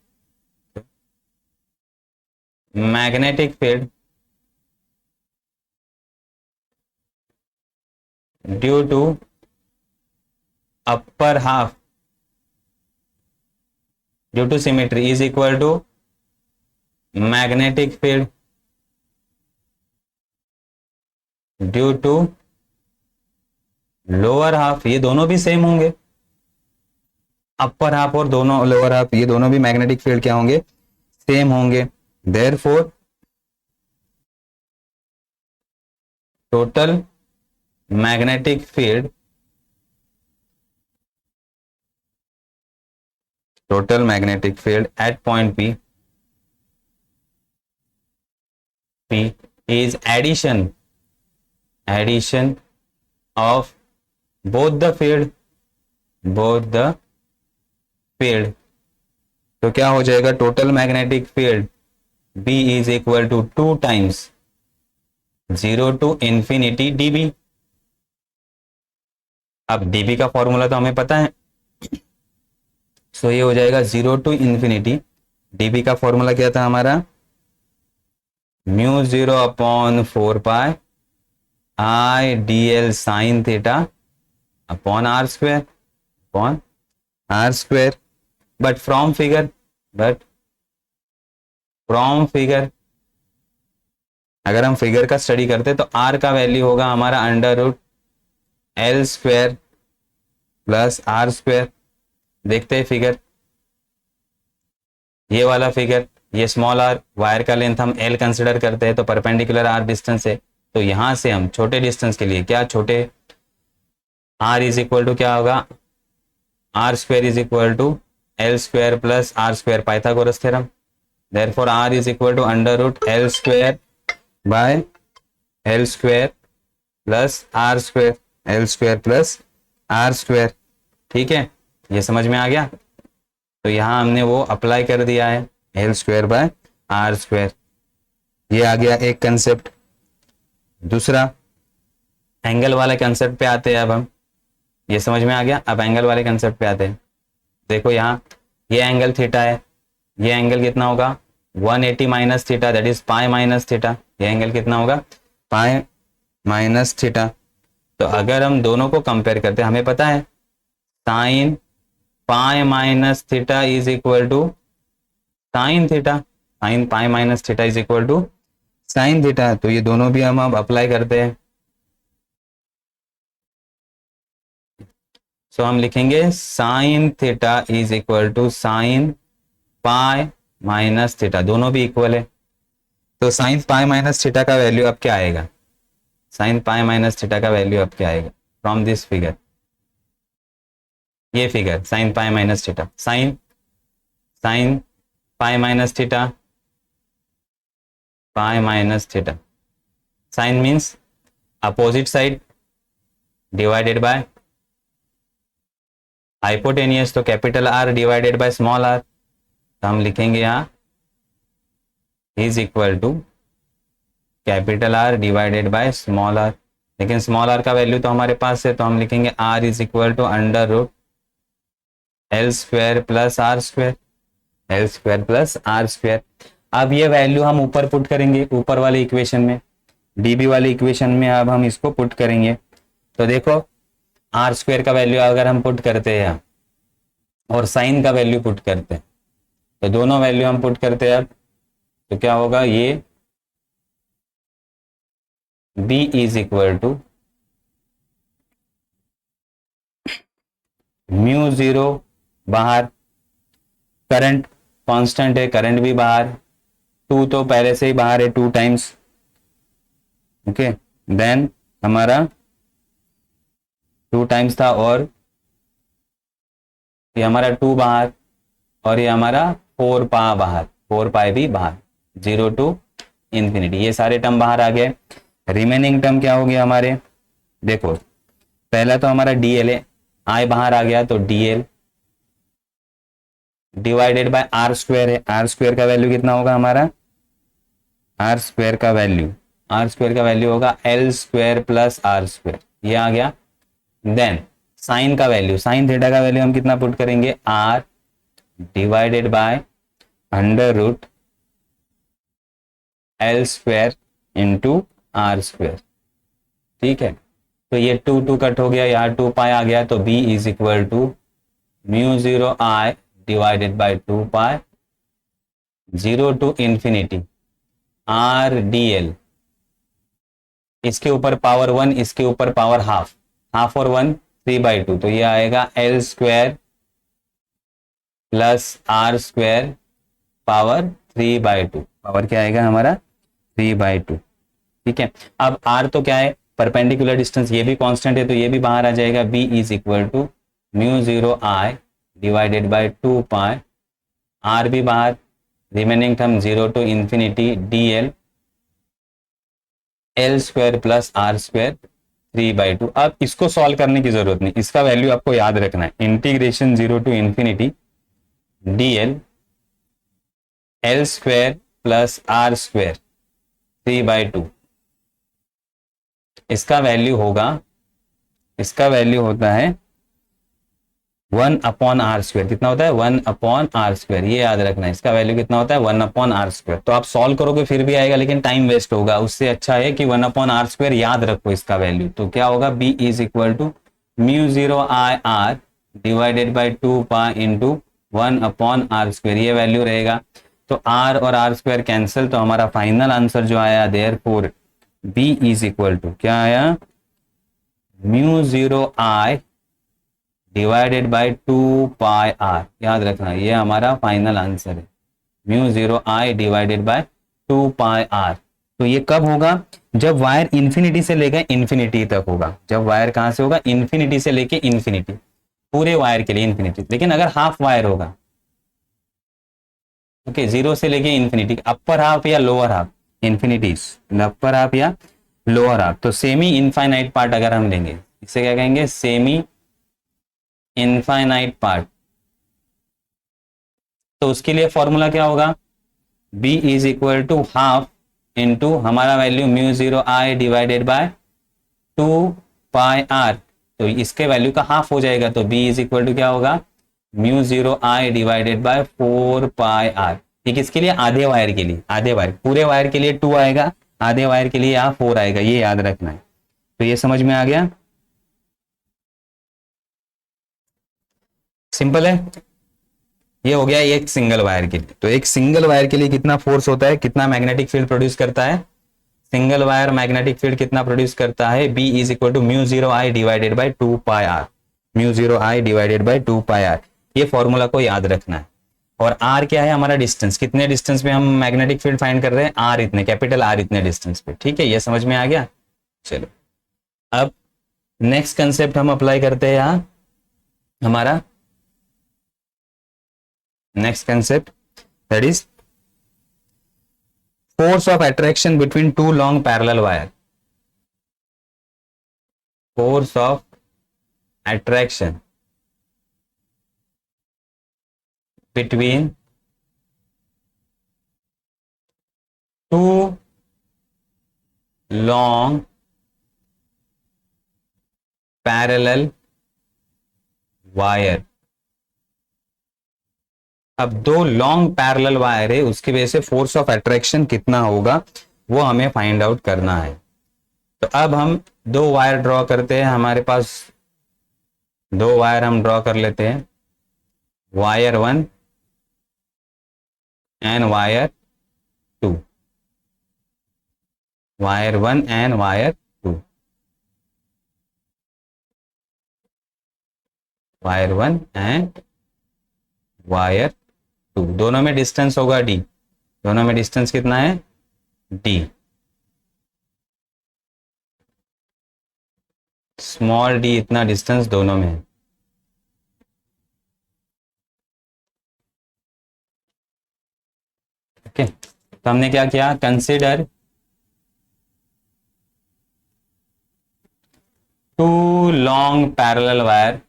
due to upper half due to symmetry is equal to magnetic field due to lower half. ये दोनों भी सेम होंगे, अपर हाफ और दोनों लोअर हाफ, ये दोनों भी मैग्नेटिक फील्ड क्या होंगे, सेम होंगे. Therefore total magnetic field, total magnetic field at point P is addition of both the field, तो क्या हो जाएगा, total magnetic field B is equal to 2 times 0 to infinity dB. अब dB का फॉर्मूला तो हमें पता है, सो ये हो जाएगा 0 to infinity. dB का फॉर्मूला क्या था हमारा, mu 0 upon 4 pi I D L sine theta upon R square. But from figure अगर हम फिगर का स्टडी करते तो आर का वैल्यू होगा हमारा under root L square plus R square. देखते हैं फिगर, ये वाला फिगर, ये स्मॉल आर, वायर का लेंथ हम एल कंसिडर करते हैं तो परपेंडिकुलर आर डिस्टेंस है, तो यहां से हम छोटे डिस्टेंस के लिए क्या, छोटे आर इज इक्वल टू क्या होगा, r square is equal to L square plus R square, Pythagoras theorem. Therefore r is equal to under root L square by L square plus R square, L square plus R square. ठीक है, ये समझ में आ गया. तो यहां हमने वो अप्लाई कर दिया है, L square by R square. ये आ गया एक कंसेप्ट. दूसरा एंगल वाले कंसेप्ट पे आते हैं. अब हम, ये समझ में आ गया, अब एंगल वाले कंसेप्ट पे आते हैं. देखो यहाँ ये एंगल थीटा है, ये एंगल कितना होगा, 180 minus theta, that is pi minus theta. ये एंगल कितना होगा, पाई माइनस थीटा. तो अगर हम दोनों को कंपेयर करते हैं, हमें पता है sine pi minus theta is equal to sine theta, sine pi minus theta is equal to sine theta. तो ये दोनों भी हम अब अप्लाई करते हैं. सो हम लिखेंगे sine theta is equal to sine pi minus theta, दोनों भी इक्वल है. तो साइन पाई माइनस थीटा का वैल्यू अब क्या आएगा, साइन पाई माइनस थीटा का वैल्यू अब क्या आएगा, फ्रॉम दिस फिगर, ये figure sine pi minus theta, sine pi minus theta, pi minus theta. Sine means opposite side divided by hypotenuse, तो capital R divided by small r. तो हम लिखेंगे यहाँ is equal to capital R divided by small r. लेकिन स्मॉल आर का वैल्यू तो हमारे पास है, तो हम लिखेंगे r is equal to under root L square plus R square, L square plus R square. अब ये वैल्यू हम ऊपर पुट करेंगे, ऊपर वाले इक्वेशन में, डीबी वाले इक्वेशन में अब हम इसको पुट करेंगे। तो देखो आर स्क्वायर का वैल्यू अगर हम पुट करते हैं और साइन का वैल्यू पुट करते हैं, तो दोनों वैल्यू हम पुट करते हैं अब, तो क्या होगा, ये b is equal to mu zero, बाहर करंट कांस्टेंट है, करंट भी बाहर, टू तो पहले से ही बाहर है, 2 टाइम्स, ओके। देन हमारा 2 टाइम्स था, और ये हमारा 2 बाहर, और ये हमारा 4 पा बाहर, 4 पाई भी बाहर, 0 टू इंफिनिटी, ये सारे टर्म बाहर आ गए। रिमेनिंग टर्म क्या हो गया हमारे, देखो पहला तो हमारा डीएल है, आई बाहर आ गया, तो dl divided by are square है, आर स्क्वायर का वैल्यू कितना होगा हमारा, आर स्क्वायर का वैल्यू, आर स्क्वायर का वैल्यू होगा L square plus R square, ये आ गया। देन साइन का वैल्यू, साइन थीटा का वैल्यू हम कितना पुट करेंगे, R divided by under root L square into R square, ठीक है। तो ये 2 2 कट हो गया, यहाँ 2 पाई आ गया, तो b is equal to mu zero I divided by 2 pi, 0 to infinity R D L, इसके ऊपर पावर 1, इसके ऊपर पावर हाफ, हाफ और 1 3/2, तो ये आएगा L square plus R square power 3/2, power क्या आएगा हमारा 3/2, ठीक है। अब r तो क्या है, परपेंडिकुलर डिस्टेंस, ये भी कांस्टेंट है, तो ये भी बाहर आ जाएगा, b is equal to mu zero I divided by 2 pi, r भी बाहर, remaining term 0 to infinity D L, L square plus R square 3/2। अब इसको सॉल्व करने की जरूरत नहीं, इसका वैल्यू आपको याद रखना है, integration 0 to infinity D L, L square plus R square 3/2, इसका वैल्यू होगा, इसका वैल्यू होता है 1/r स्क्वायर, कितना होता है 1/r स्क्वायर, ये याद रखना है, इसका वैल्यू कितना होता है 1/r स्क्वायर। तो आप सॉल्व करोगे फिर भी आएगा, लेकिन टाइम वेस्ट होगा, उससे अच्छा है कि 1/r स्क्वायर याद रखो इसका वैल्यू। तो क्या होगा, b is equal to mu zero I R divided by 2 pi into 1/r square, ये वैल्यू रहेगा। तो r और r स्क्वायर कैंसिल, तो हमारा फाइनल आंसर जो आया therefore b is equal to क्या आया, mu zero I divided by 2 pi R, याद रखना ये हमारा फाइनल आंसर है, mu zero I divided by 2 pi are. तो ये कब होगा, जब वायर इंफिनिटी से लेकर इंफिनिटी तक होगा, जब वायर कहां से होगा, इंफिनिटी से लेके इंफिनिटी, पूरे वायर के लिए इंफिनिटी। लेकिन अगर हाफ वायर होगा, ओके, 0 से लेके इंफिनिटी, अपर हाफ या lower half, infinities upper half या लोअर हाफ, तो सेमी इनफाइनाइट पार्ट अगर हम लेंगे, इसे क्या कहेंगे, सेमी इनफाइनाइट पार्ट, तो उसके लिए फॉर्मूला क्या होगा, b is equal to half into हमारा value mu zero I divided by 2 pi are, तो इसके वैल्यू का हाफ हो जाएगा, तो b इज इक्वल टू क्या होगा, mu zero I divided by 4 pi R. ठीक, इसके लिए आधे वायर के लिए, आधे वायर, पूरे वायर के लिए 2 आएगा, आधे वायर के लिए यहाँ 4 आएगा, ये याद रखना है। तो ये समझ में आ गया, सिंपल है। ये हो गया एक सिंगल वायर के लिए। तो एक सिंगल वायर के लिए कितना फोर्स होता है, कितना मैग्नेटिक फील्ड प्रोड्यूस करता है, सिंगल वायर मैग्नेटिक फील्ड कितना प्रोड्यूस करता है, B is equal to mu zero I divided by 2 pi R, mu zero I divided by 2 pi R, ये फॉर्मूला को याद रखना है। और आर क्या है, हमारा डिस्टेंस, कितने डिस्टेंस पे हम मैग्नेटिक फील्ड फाइंड कर रहे हैं, आर इतने, कैपिटल आर इतने डिस्टेंस पे, ठीक है, ये समझ में आ गया। चलो अब नेक्स्ट कंसेप्ट हम अप्लाई करते हैं यहाँ, हमारा next concept that is force of attraction between two long parallel wire, force of attraction between two long parallel wire. अब दो लॉन्ग पैरेलल वायर है, उसकी वजह से फोर्स ऑफ अट्रैक्शन कितना होगा वो हमें फाइंड आउट करना है। तो अब हम दो वायर ड्रॉ करते हैं, हमारे पास दो वायर हम ड्रॉ कर लेते हैं, wire 1 and wire 2, wire 1 and wire 2, wire 1 and wire 2, दोनों में डिस्टेंस होगा d, दोनों में डिस्टेंस कितना है d, स्मॉल d इतना डिस्टेंस दोनों में है। ओके, तो हमने क्या किया, consider two long parallel wire,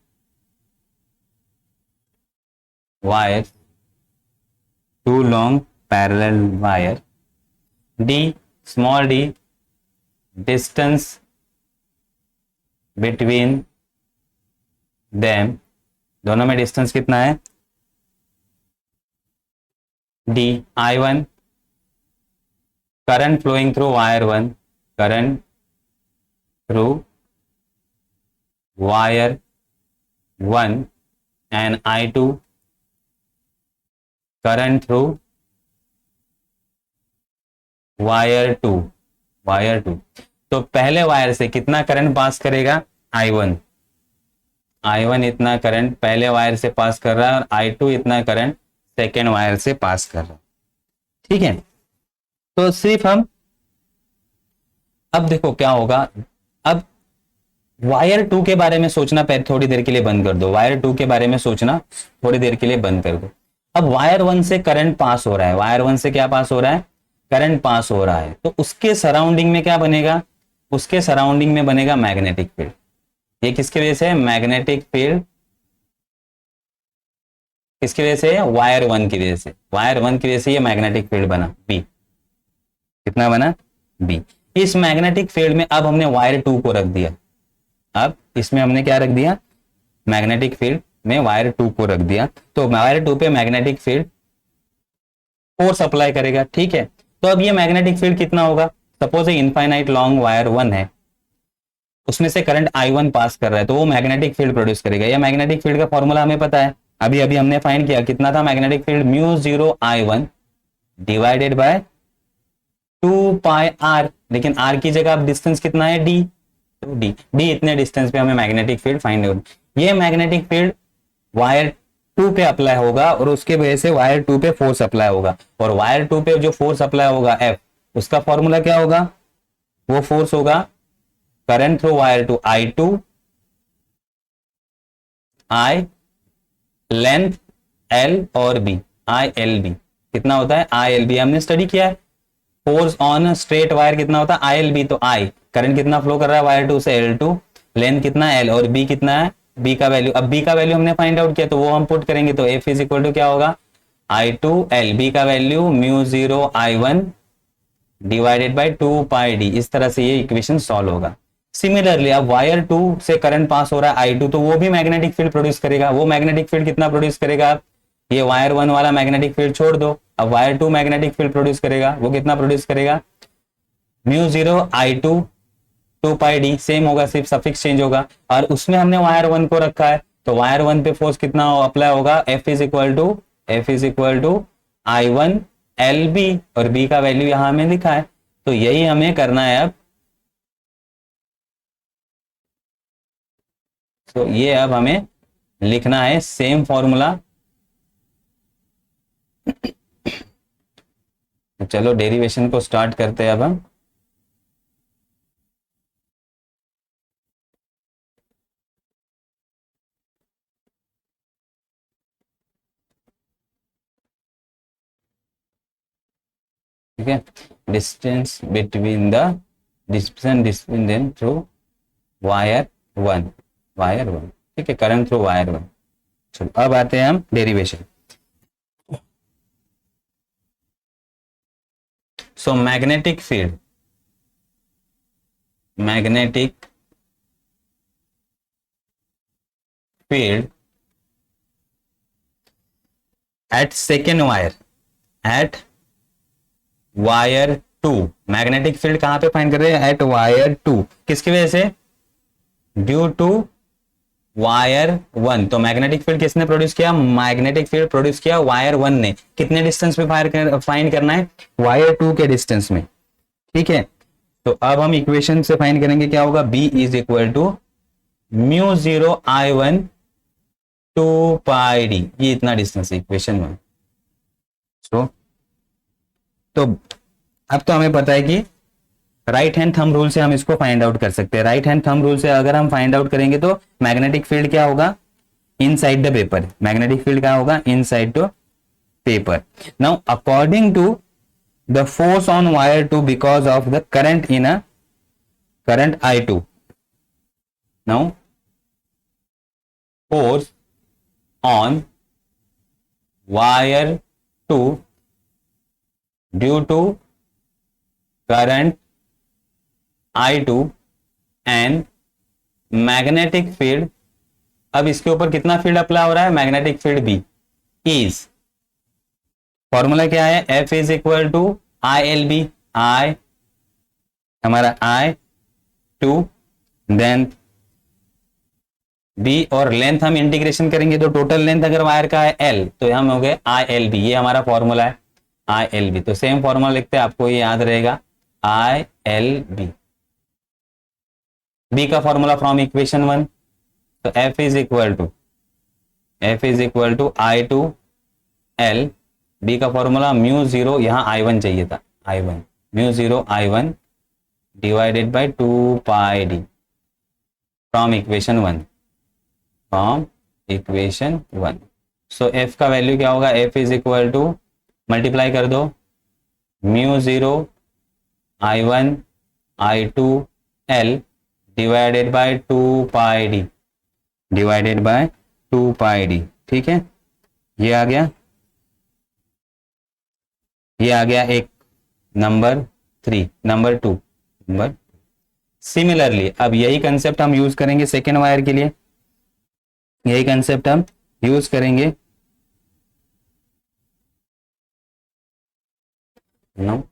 two long parallel wire, d small d distance between them, दोनों में डिस्टेंस कितना है d, I1 current flowing through wire 1, current through wire 1 and I2 current through wire 2, wire 2। तो पहले वायर से कितना करंट पास करेगा I1, I1 इतना करंट पहले वायर से पास कर रहा है और I2 इतना करंट सेकेंड वायर से पास कर रहा है। ठीक है, तो सिर्फ हम अब देखो क्या होगा, अब वायर 2 के बारे में सोचना पहले थोड़ी देर के लिए बंद कर दो, वायर 2 के बारे में सोचना थोड़ी देर के लिए बंद कर दो। अब वायर 1 से करंट पास हो रहा है, वायर 1 से क्या पास हो रहा है, करंट पास हो रहा है, तो उसके सराउंडिंग में क्या बनेगा, उसके सराउंडिंग में बनेगा मैग्नेटिक फील्ड। ये किसकी वजह से है, मैग्नेटिक फील्ड किसकी वजह से, वायर 1 की वजह से, वायर 1 की वजह से ये मैग्नेटिक फील्ड बना बी, कितना बना बी। इस मैग्नेटिक फील्ड में अब हमने वायर 2 को रख दिया, अब इसमें हमने क्या रख दिया, मैग्नेटिक फील्ड में वायर 2 को रख दिया, तो वायर 2 पे मैग्नेटिक फील्ड फोर्स अप्लाई करेगा। ठीक है, तो अब ये मैग्नेटिक फील्ड कितना होगा, सपोज इनफाइनाइट लॉन्ग वायर 1 है, उसमें से करंट I1 पास कर रहा है, तो वो मैग्नेटिक फील्ड प्रोड्यूस करेगा। ये मैग्नेटिक फील्ड का फॉर्मूला हमें पता है, अभी अभी हमने फाइंड किया, कितना था magnetic field, mu 0 I1 divided by 2 pi r, लेकिन r की जगह अब डिस्टेंस कितना है d, तो d इतने डिस्टेंस पे हमें मैग्नेटिक फील्ड फाइंड होगा। ये मैग्नेटिक फील्ड वायर 2 पे अप्लाई होगा और उसके वजह से वायर 2 पे फोर्स अप्लाई होगा, और वायर 2 पे जो फोर्स अप्लाई होगा F, उसका फॉर्मूला क्या होगा, वो फोर्स होगा current through wire 2 I2 I length L और B ILB, कितना होता है ILB, हमने स्टडी किया है। फोर्स ऑन स्ट्रेट वायर कितना होता है ILB, तो I करंट कितना फ्लो कर रहा है वायर 2 से L2, लेंथ कितना L और B कितना है, B का वैल्यू, अब B का वैल्यू हमने फाइंड आउट किया तो वो हम पुट करेंगे, तो F इज इक्वल टू क्या होगा I2 L, B का value mu 0 I1 divided by 2 pi d, इस तरह से ये इक्वेशन सॉल्व होगा। सिमिलरली अब वायर 2 से करंट पास हो रहा है I2, तो वो भी मैग्नेटिक फील्ड प्रोड्यूस करेगा, वो मैग्नेटिक फील्ड कितना प्रोड्यूस करेगा, ये वायर 1 वाला मैग्नेटिक फील्ड छोड़ दो, अब वायर 2 मैग्नेटिक फील्ड प्रोड्यूस करेगा, वो कितना प्रोड्यूस करेगा, म्यू 0 I2 2 पाई d, सेम होगा सिर्फ सफिक्स चेंज होगा, और उसमें हमने वायर 1 को रखा है, तो वायर 1 पे फोर्स कितना अप्लाई होगा, F is equal to I1 LB, और B का वैल्यू यहां हमें लिखा है, तो यही हमें करना है अब। तो ये अब हमें लिखना है सेम फॉर्मूला। चलो डेरिवेशन को स्टार्ट करते हैं अब हम। ठीक है, distance between them through wire 1, wire 1, ठीक है, करंट थ्रू वायर 1। चलो अब आते हैं हम derivation. So magnetic field field at second wire, at wire 2, magnetic field कहां पे फाइंड कर रहे हैं? एट वायर 2, किसकी वजह से? Due to wire 1। तो मैग्नेटिक फील्ड किसने प्रोड्यूस किया? मैग्नेटिक फील्ड प्रोड्यूस किया वायर 1 ने। कितने डिस्टेंस पे फाइंड करना है? वायर 2 के डिस्टेंस में, ठीक है। तो अब हम इक्वेशन से फाइंड करेंगे, क्या होगा? B is equal to mu 0 I1 2 pi D, ये इतना डिस्टेंस है इक्वेशन में। तो अब तो हमें पता है कि राइट हैंड थंब रूल से हम इसको फाइंड आउट कर सकते हैं। राइट हैंड थंब रूल से अगर हम फाइंड आउट करेंगे तो मैग्नेटिक फील्ड क्या होगा? Inside the paper. Magnetic field क्या होगा? Inside the paper. Now according to the force on wire 2 because of the current in a current I2, now force on wire 2 due to current I2 and magnetic field. अब इसके ऊपर कितना फील्ड अप्लाई हो रहा है? Magnetic field B is, formula क्या है? F is equal to ILB, I हमारा I2 देन B, और लेंथ हम इंटीग्रेशन करेंगे तो टोटल लेंथ अगर वायर का है L तो हम हो गए ILB, ये हमारा फॉर्मूला है ILB। तो सेम फॉर्मूला लिखते हैं, आपको ये याद रहेगा ILB। B का फॉर्मूला फ्रॉम इक्वेशन 1, तो F is equal to I2 L। B का फॉर्मूला म्यू 0, यहां I1 चाहिए था, I1 mu 0 I1 divided by 2 pi D from equation 1, so F का वैल्यू क्या होगा? F is equal to, multiply कर दो, mu 0 I1 I2 L divided by 2 pi D, divided by 2 pi D, ठीक है। ये आ गया, ये आ गया एक नंबर 3, नंबर 2, नंबर। सिमिलरली अब यही कंसेप्ट हम यूज करेंगे सेकेंड वायर के लिए, यही कंसेप्ट हम यूज करेंगे no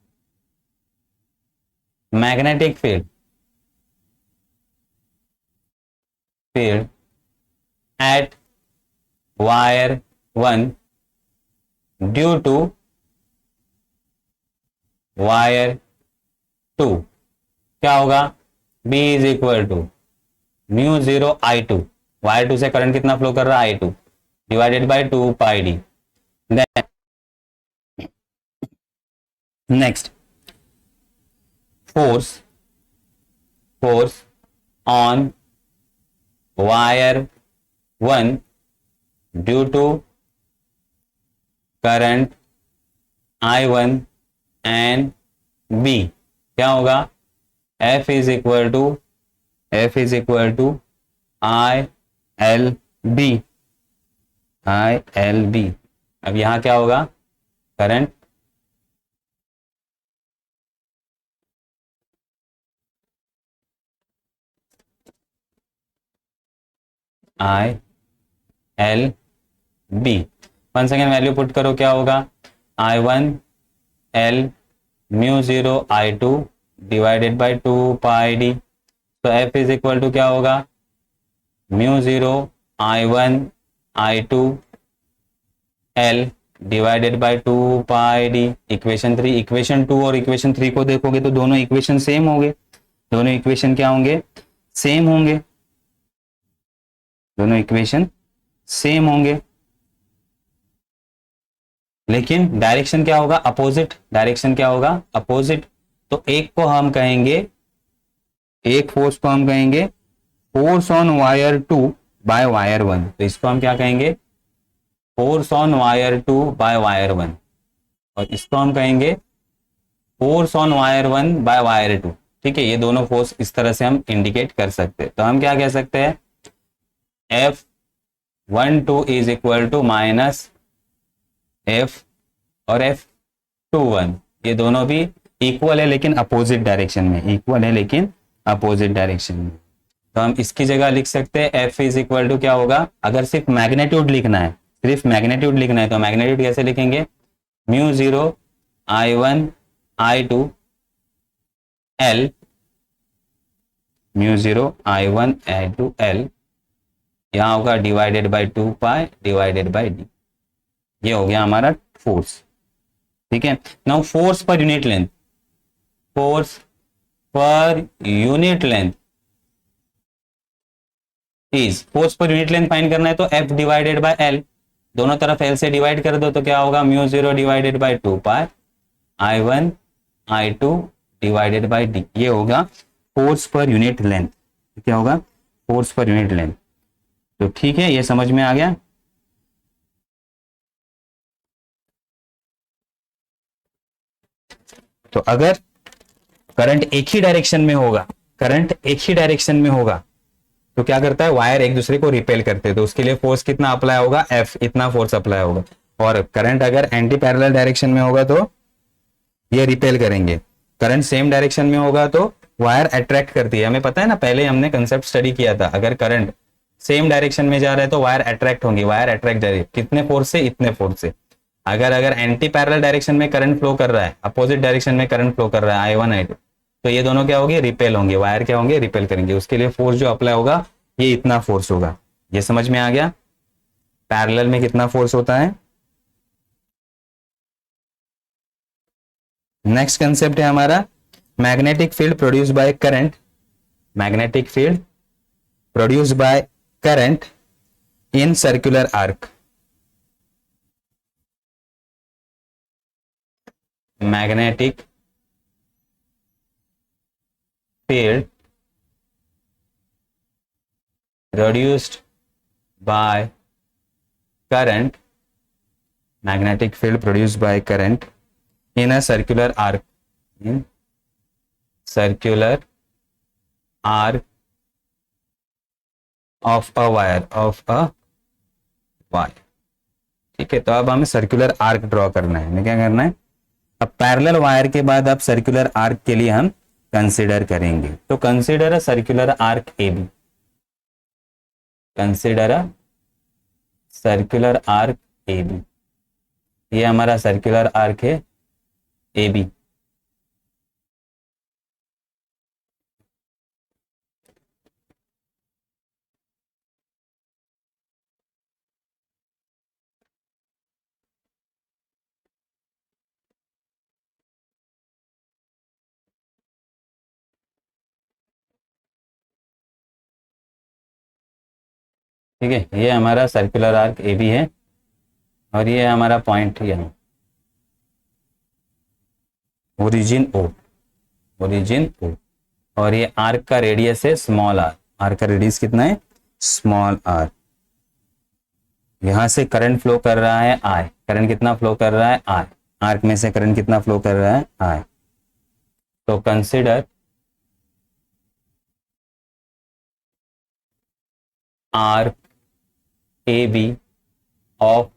magnetic field at wire 1 due to wire 2, क्या होगा? B is equal to mu 0 I2, wire 2 से करंट कितना फ्लो कर रहा है? I2 divided by 2 pi D. Next, force on wire 1 due to current I1 and B, क्या होगा? F is equal to ILB। अब यहां क्या होगा? Current ILB, one second value put करो, क्या होगा? I1 L mu 0 I2 divided by 2 pi D. तो F इज इक्वल टू क्या होगा? Mu 0 I1 I2 L divided by 2 pi D. Equation 3, equation 2 और इक्वेशन 3 को देखोगे तो दोनों इक्वेशन सेम होंगे, दोनों इक्वेशन क्या होंगे? सेम होंगे, दोनों इक्वेशन सेम होंगे, लेकिन डायरेक्शन क्या होगा? अपोजिट। डायरेक्शन क्या होगा? अपोजिट। तो एक को हम कहेंगे, एक फोर्स को हम कहेंगे force on wire 2 by wire 1, तो इसको हम क्या कहेंगे? Force on wire 2 by wire 1, और इसको हम कहेंगे force on wire 1 by wire 2, ठीक है। ये दोनों फोर्स इस तरह से हम इंडिकेट कर सकते हैं। तो हम क्या कह सकते हैं? F12 is equal to minus F और F21, ये दोनों भी इक्वल है लेकिन अपोजिट डायरेक्शन में, इक्वल है लेकिन अपोजिट डायरेक्शन में। तो हम इसकी जगह लिख सकते हैं एफ इज इक्वल टू क्या होगा, अगर सिर्फ मैग्नेट्यूड लिखना है, सिर्फ मैग्नेट्यूड लिखना है तो मैग्नेट्यूड कैसे लिखेंगे, mu zero I1 I2 L, mu zero I1 I2 L, यहाँ होगा divided by 2 pi divided by D. ये हो गया हमारा फोर्स। ठीक है, now force per unit length, force per unit length is, force per unit length find करना है तो F डिवाइडेड बाय L, दोनों तरफ L से डिवाइड कर दो तो क्या होगा, mu zero divided by 2 pi I1 I2 divided by D. ये होगा फोर्स पर यूनिट लेंथ। क्या होगा, फोर्स पर यूनिट लेंथ। तो ठीक है, ये समझ में आ गया। तो अगर करंट एक ही डायरेक्शन में होगा, करंट एक ही डायरेक्शन में होगा तो क्या करता है, वायर एक दूसरे को रिपेल करते हैं, तो उसके लिए फोर्स कितना अप्लाई होगा, F, इतना फोर्स अप्लाई होगा। और करंट अगर एंटी पैरेलल डायरेक्शन में होगा तो ये रिपेल करेंगे, करंट सेम डायरेक्शन में होगा तो वायर अट्रैक्ट करती है। हमें पता है ना, पहले हमने कंसेप्ट स्टडी किया था, अगर करंट सेम डायरेक्शन में जा रहा है तो वायर अट्रैक्ट होंगी, वायर अट्रैक्ट जा रही है कितने फोर्स से, इतने फोर्स से। अगर अगर एंटी पैरेलल डायरेक्शन में करंट फ्लो कर रहा है, अपोजिट डायरेक्शन में करंट फ्लो कर रहा है I1 I2, तो ये दोनों क्या होंगे, रिपेल होंगे, वायर क्या होंगे, रिपेल करेंगे। उसके लिए फोर्स जो अप्लाई होगा ये इतना फोर्स होगा। ये समझ में आ गया, पैरेलल में कितना फोर्स होता है। नेक्स्ट कंसेप्ट है हमारा magnetic field produce by current, magnetic field produce by current in circular arc, magnetic field produced by current, magnetic field produced by current in a circular arc, in circular arc of a wire। ठीक है, तो अब हमें सर्कुलर आर्क ड्रॉ करना है। हमें क्या करना है, अब पैरेलल वायर के बाद अब सर्कुलर आर्क के लिए हम कंसिडर करेंगे। तो consider a circular arc A B, consider a circular arc A B, ये हमारा सर्कुलर आर्क है ए बी। ठीक है, ये हमारा सर्कुलर आर्क ए बी है और ये हमारा पॉइंट यहाँ ओरिजिन ओ, ओरिजिन ओ, और ये आर्क का रेडियस है स्मॉल आर, आर्क का रेडियस कितना है, स्मॉल आर। यहां से करंट फ्लो कर रहा है आई, करंट कितना फ्लो कर रहा है आई, आर्क में से करंट कितना फ्लो कर रहा है आई। तो consider arc A B of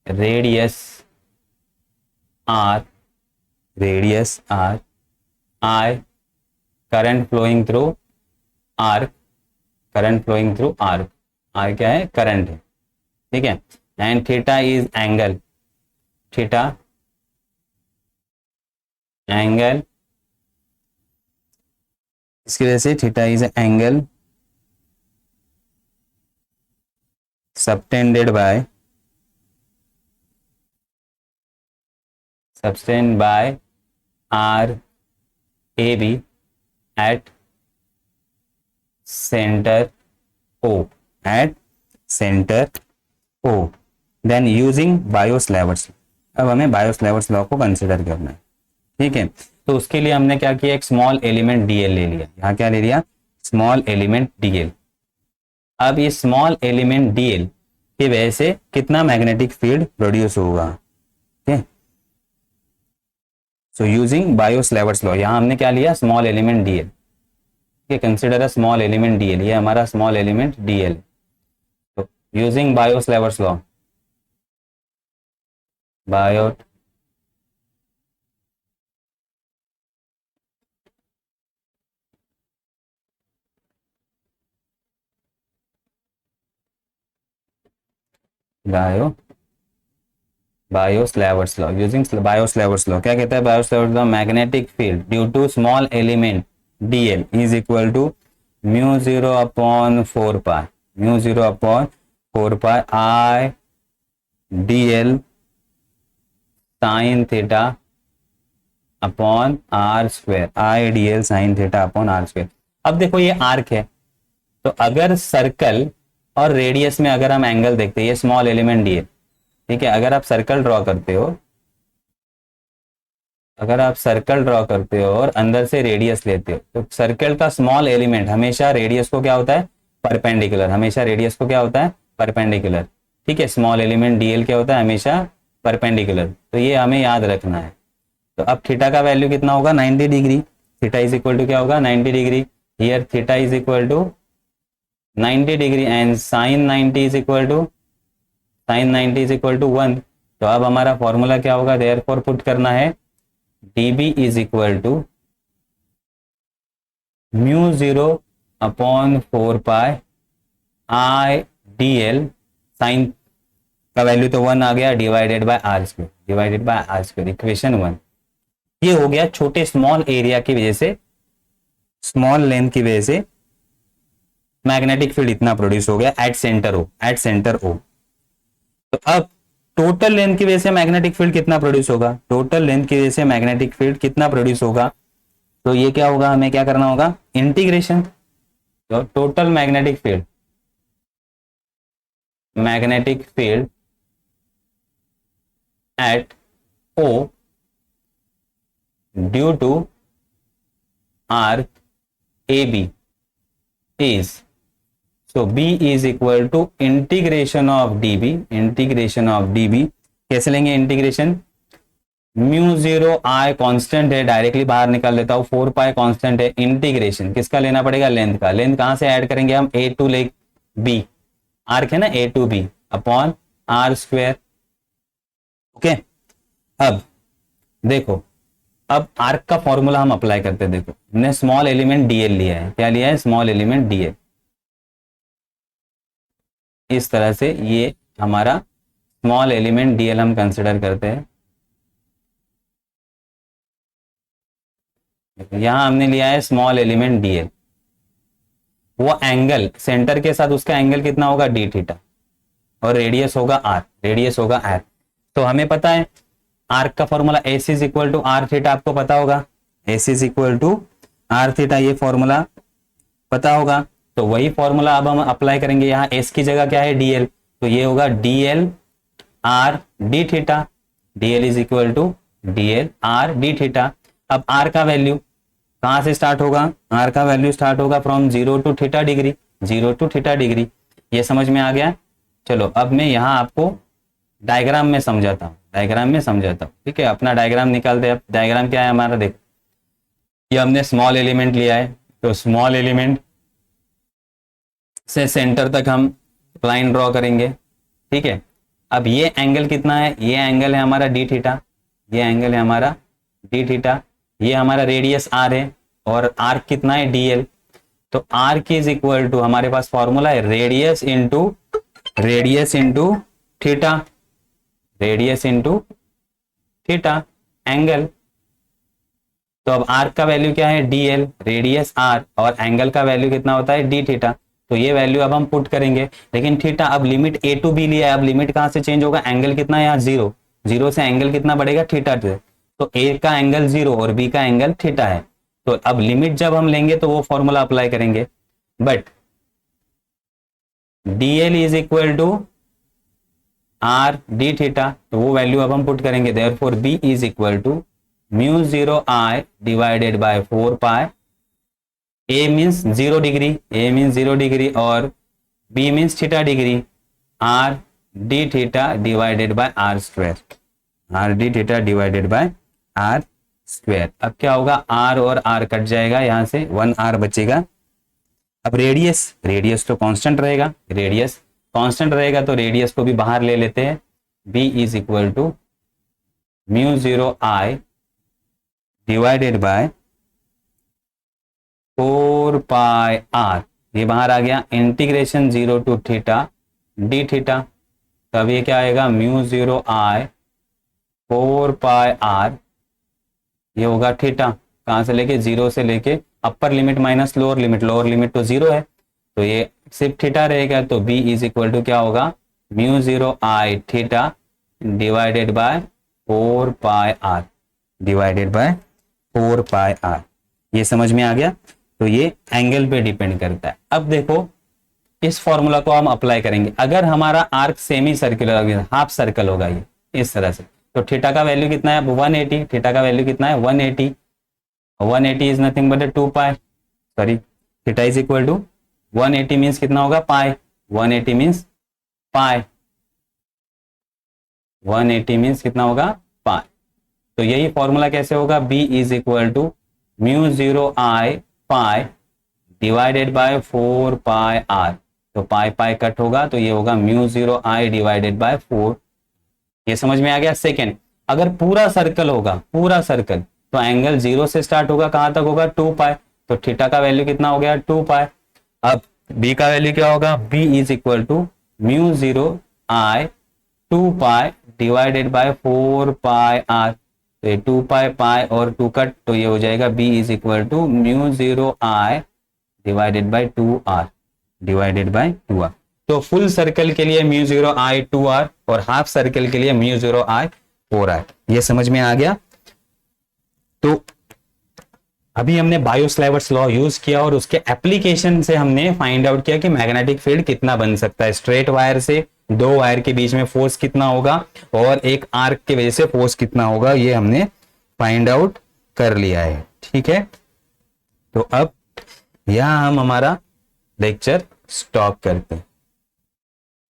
radius R, radius R, I current flowing through arc, current flowing through arc, I क्या है, करंट है। ठीक है, and theta is angle, theta angle, इसकी वजह से theta is angle subtended by, subtend by arc A B at centre O, at centre O, then using Biot Savart's. अब हमें बायोस-लेवर्ट्स लॉ को कंसिडर करना है। ठीक है, तो उसके लिए हमने क्या किया, एक स्मॉल एलिमेंट डीएल ले लिया। यहाँ क्या ले लिया, स्मॉल एलिमेंट डीएल। अब ये स्मॉल एलिमेंट डीएल की वजह से कितना मैग्नेटिक फील्ड प्रोड्यूस होगा। ठीक, सो यूजिंग बायोस-लेवर्ट्स लॉ, यहाँ हमने क्या लिया, small element dl. Consider a small element dl, ये हमारा स्मॉल एलिमेंट डीएल। तो using Biot Savart's law, Biot Biot Savart's law, using Biot Savart's law, क्या कहता है Biot Savart's law? Magnetic field due to small element dl is equal to mu zero upon 4 pi, mu zero upon 4 pi I dl sine theta upon R square, I dl sine theta upon R square. अब देखो ये आर्क है, तो अगर सर्कल और रेडियस में अगर हम एंगल देखते हैं, ये स्मॉल एलिमेंट dl, ठीक है, अगर आप सर्कल ड्रॉ करते हो, अगर आप सर्कल ड्रॉ करते हो और अंदर से रेडियस लेते हो, तो सर्कल का स्मॉल एलिमेंट हमेशा रेडियस को क्या होता है? परपेंडिकुलर, हमेशा रेडियस को क्या होता है? परपेंडिकुलर, ठीक है। स्मॉल एलिमेंट डीएल क्या होता है? हमेशा परपेंडिकुलर, तो ये हमें याद रखना है। तो अब थीटा का वैल्यू कितना होगा? 90 degree. Theta is equal to क्या होगा? 90 degree. Here theta is equal to 90 degree and sine 90 is equal to, sine 90 is equal to 1। तो अब हमारा फॉर्मूला क्या होगा? देयरफॉर पुट करना है dB is equal to mu zero upon 4 pi I dl sine का वैल्यू तो 1 आ गया, divided by are square, divided by are square, equation 1। ये हो गया छोटे स्मॉल एरिया की वजह से, स्मॉल लेंथ की वजह से मैग्नेटिक फील्ड इतना प्रोड्यूस हो गया at centre O, at centre O. तो अब टोटल लेंथ की वजह से मैग्नेटिक फील्ड कितना प्रोड्यूस होगा? टोटल लेंथ की वजह से मैग्नेटिक फील्ड कितना प्रोड्यूस होगा? तो ये क्या होगा? हमें क्या करना होगा? इंटीग्रेशन। तो total magnetic field, magnetic field at O due to arc A B is, so b is equal to integration of db, integration of db कैसे लेंगे integration? Mu zero I constant है, डायरेक्टली बाहर निकाल लेता हूं, 4 पाई कांस्टेंट है, इंटीग्रेशन किसका लेना पड़ेगा? लेंथ का। लेंथ कहां से ऐड करेंगे हम? a टू ले b, आर्क है ना a to b upon R square, okay. अब देखो, अब आर्क का फॉर्मूला हम अप्लाई करते हैं। देखो हमने स्मॉल एलिमेंट dl लिया है, क्या लिया है? Small element dl। इस तरह से ये हमारा स्मॉल एलिमेंट dl हम कंसिडर करते हैं। यहां हमने लिया है स्मॉल एलिमेंट dl, वो एंगल सेंटर के साथ उसका एंगल कितना होगा? डी थीटा, और रेडियस होगा r, रेडियस होगा r। तो हमें पता है आर्क का formula S is equal to R theta, आपको पता होगा, S is equal to R theta, ये फॉर्मूला पता होगा। तो वही फॉर्मूला अब हम अप्लाई करेंगे। यहाँ एस की जगह क्या है? dl, तो ये होगा dl r d theta, dl is equal to dl r d theta. अब r का वैल्यू कहां से स्टार्ट होगा? r का वैल्यू स्टार्ट होगा from 0 to theta degree, 0 to theta degree. ये समझ में आ गया? चलो अब मैं यहाँ आपको डायग्राम में समझाता हूँ, डायग्राम में समझाता हूँ, ठीक है। अपना डायग्राम निकालते हैं। अब डायग्राम क्या है हमारा? देखो ये हमने स्मॉल एलिमेंट लिया है, तो स्मॉल एलिमेंट से सेंटर तक हम लाइन ड्रॉ करेंगे, ठीक है। अब ये एंगल कितना है? ये एंगल है हमारा डी थीटा, ये एंगल है हमारा डी थीटा, ये हमारा रेडियस आर है, और आर्क कितना है? dl। तो आर्क इज इक्वल टू, हमारे पास फॉर्मूला है radius into, radius into theta, radius into theta angle. तो अब आर्क का वैल्यू क्या है? dl, रेडियस r, और एंगल का वैल्यू कितना होता है? d theta. तो ये वैल्यू अब हम पुट करेंगे, लेकिन थीटा अब लिमिट a टू b लिया है, अब लिमिट कहां से चेंज होगा? एंगल कितना है यहाँ? 0, 0 से एंगल कितना बढ़ेगा? थीटा से। तो a का एंगल 0 और b का एंगल थीटा है। तो अब लिमिट जब हम लेंगे तो वो फॉर्मूला अप्लाई करेंगे, but dl is equal to R D theta, तो वो वैल्यू अब हम पुट करेंगे। Therefore b is equal to mu zero I divided by 4 pi, a means 0 degree, a means 0 degree, और b means theta degree, r D theta divided by are square, r D theta divided by are square. अब क्या होगा? r और r कट जाएगा, यहां से 1r बचेगा। अब रेडियस, रेडियस तो कांस्टेंट रहेगा, रेडियस कांस्टेंट रहेगा, तो रेडियस को भी बाहर ले लेते हैं। b is equal to mu zero I divided by 4 pi r, ये बाहर आ गया, integration 0 to theta D theta, तब ये क्या आएगा, म्यू 0 आई 4 पाई आर, ये होगा थीटा। कहाँ से लेके, 0 से लेके upper limit minus lower limit तो 0 है, तो ये सिर्फ थीटा रहेगा। तो b इज इक्वल टू क्या होगा, mu 0 I theta divided by 4 pi R, divided by 4 pi R. ये समझ में आ गया। तो ये एंगल पे डिपेंड करता है। अब देखो इस फॉर्मूला को हम अप्लाई करेंगे। अगर हमारा arc semi circular, half circle होगा ये इस तरह से, तो थीटा का वैल्यू कितना है, 180। थीटा का वैल्यू कितना है, 180। 180 is nothing but 2 pi, sorry theta is equal to 180 means कितना होगा, पाई। 180 मीन्स पाई, 180 मीन्स कितना होगा, पाई। तो यही फॉर्मूला कैसे होगा, b is equal to mu 0 I pi divided by 4 pi are. तो पाई पाई कट होगा, तो ये होगा म्यू 0 आई डिवाइडेड बाय 4। ये समझ में आ गया। सेकेंड, अगर पूरा सर्कल होगा, पूरा सर्कल, तो एंगल 0 से स्टार्ट होगा, कहां तक होगा, 2 पाई। तो थीटा का वैल्यू कितना हो गया, 2 पाई। अब b का वैल्यू क्या होगा, b is equal to mu 0 I 2 pi divided by 4 pi are. तो ये 2 पाई पाई और 2 कट, तो ये हो जाएगा b is equal to mu 0 I divided by 2r, divided by 2r। तो फुल सर्कल के लिए म्यू 0 आई 2r और हाफ सर्कल के लिए म्यू 0 आई 4r। ये समझ में आ गया। तो अभी हमने बायो-सैवर्ट्स लॉ यूज किया और उसके एप्लीकेशन से हमने फाइंड आउट किया कि मैग्नेटिक फील्ड कितना बन सकता है। स्ट्रेट वायर से दो वायर के बीच में फोर्स कितना होगा और एक आर्क की वजह से फोर्स कितना होगा, ये हमने फाइंड आउट कर लिया है। ठीक है, तो अब यहां हम हमारा लेक्चर स्टॉप करते हैं।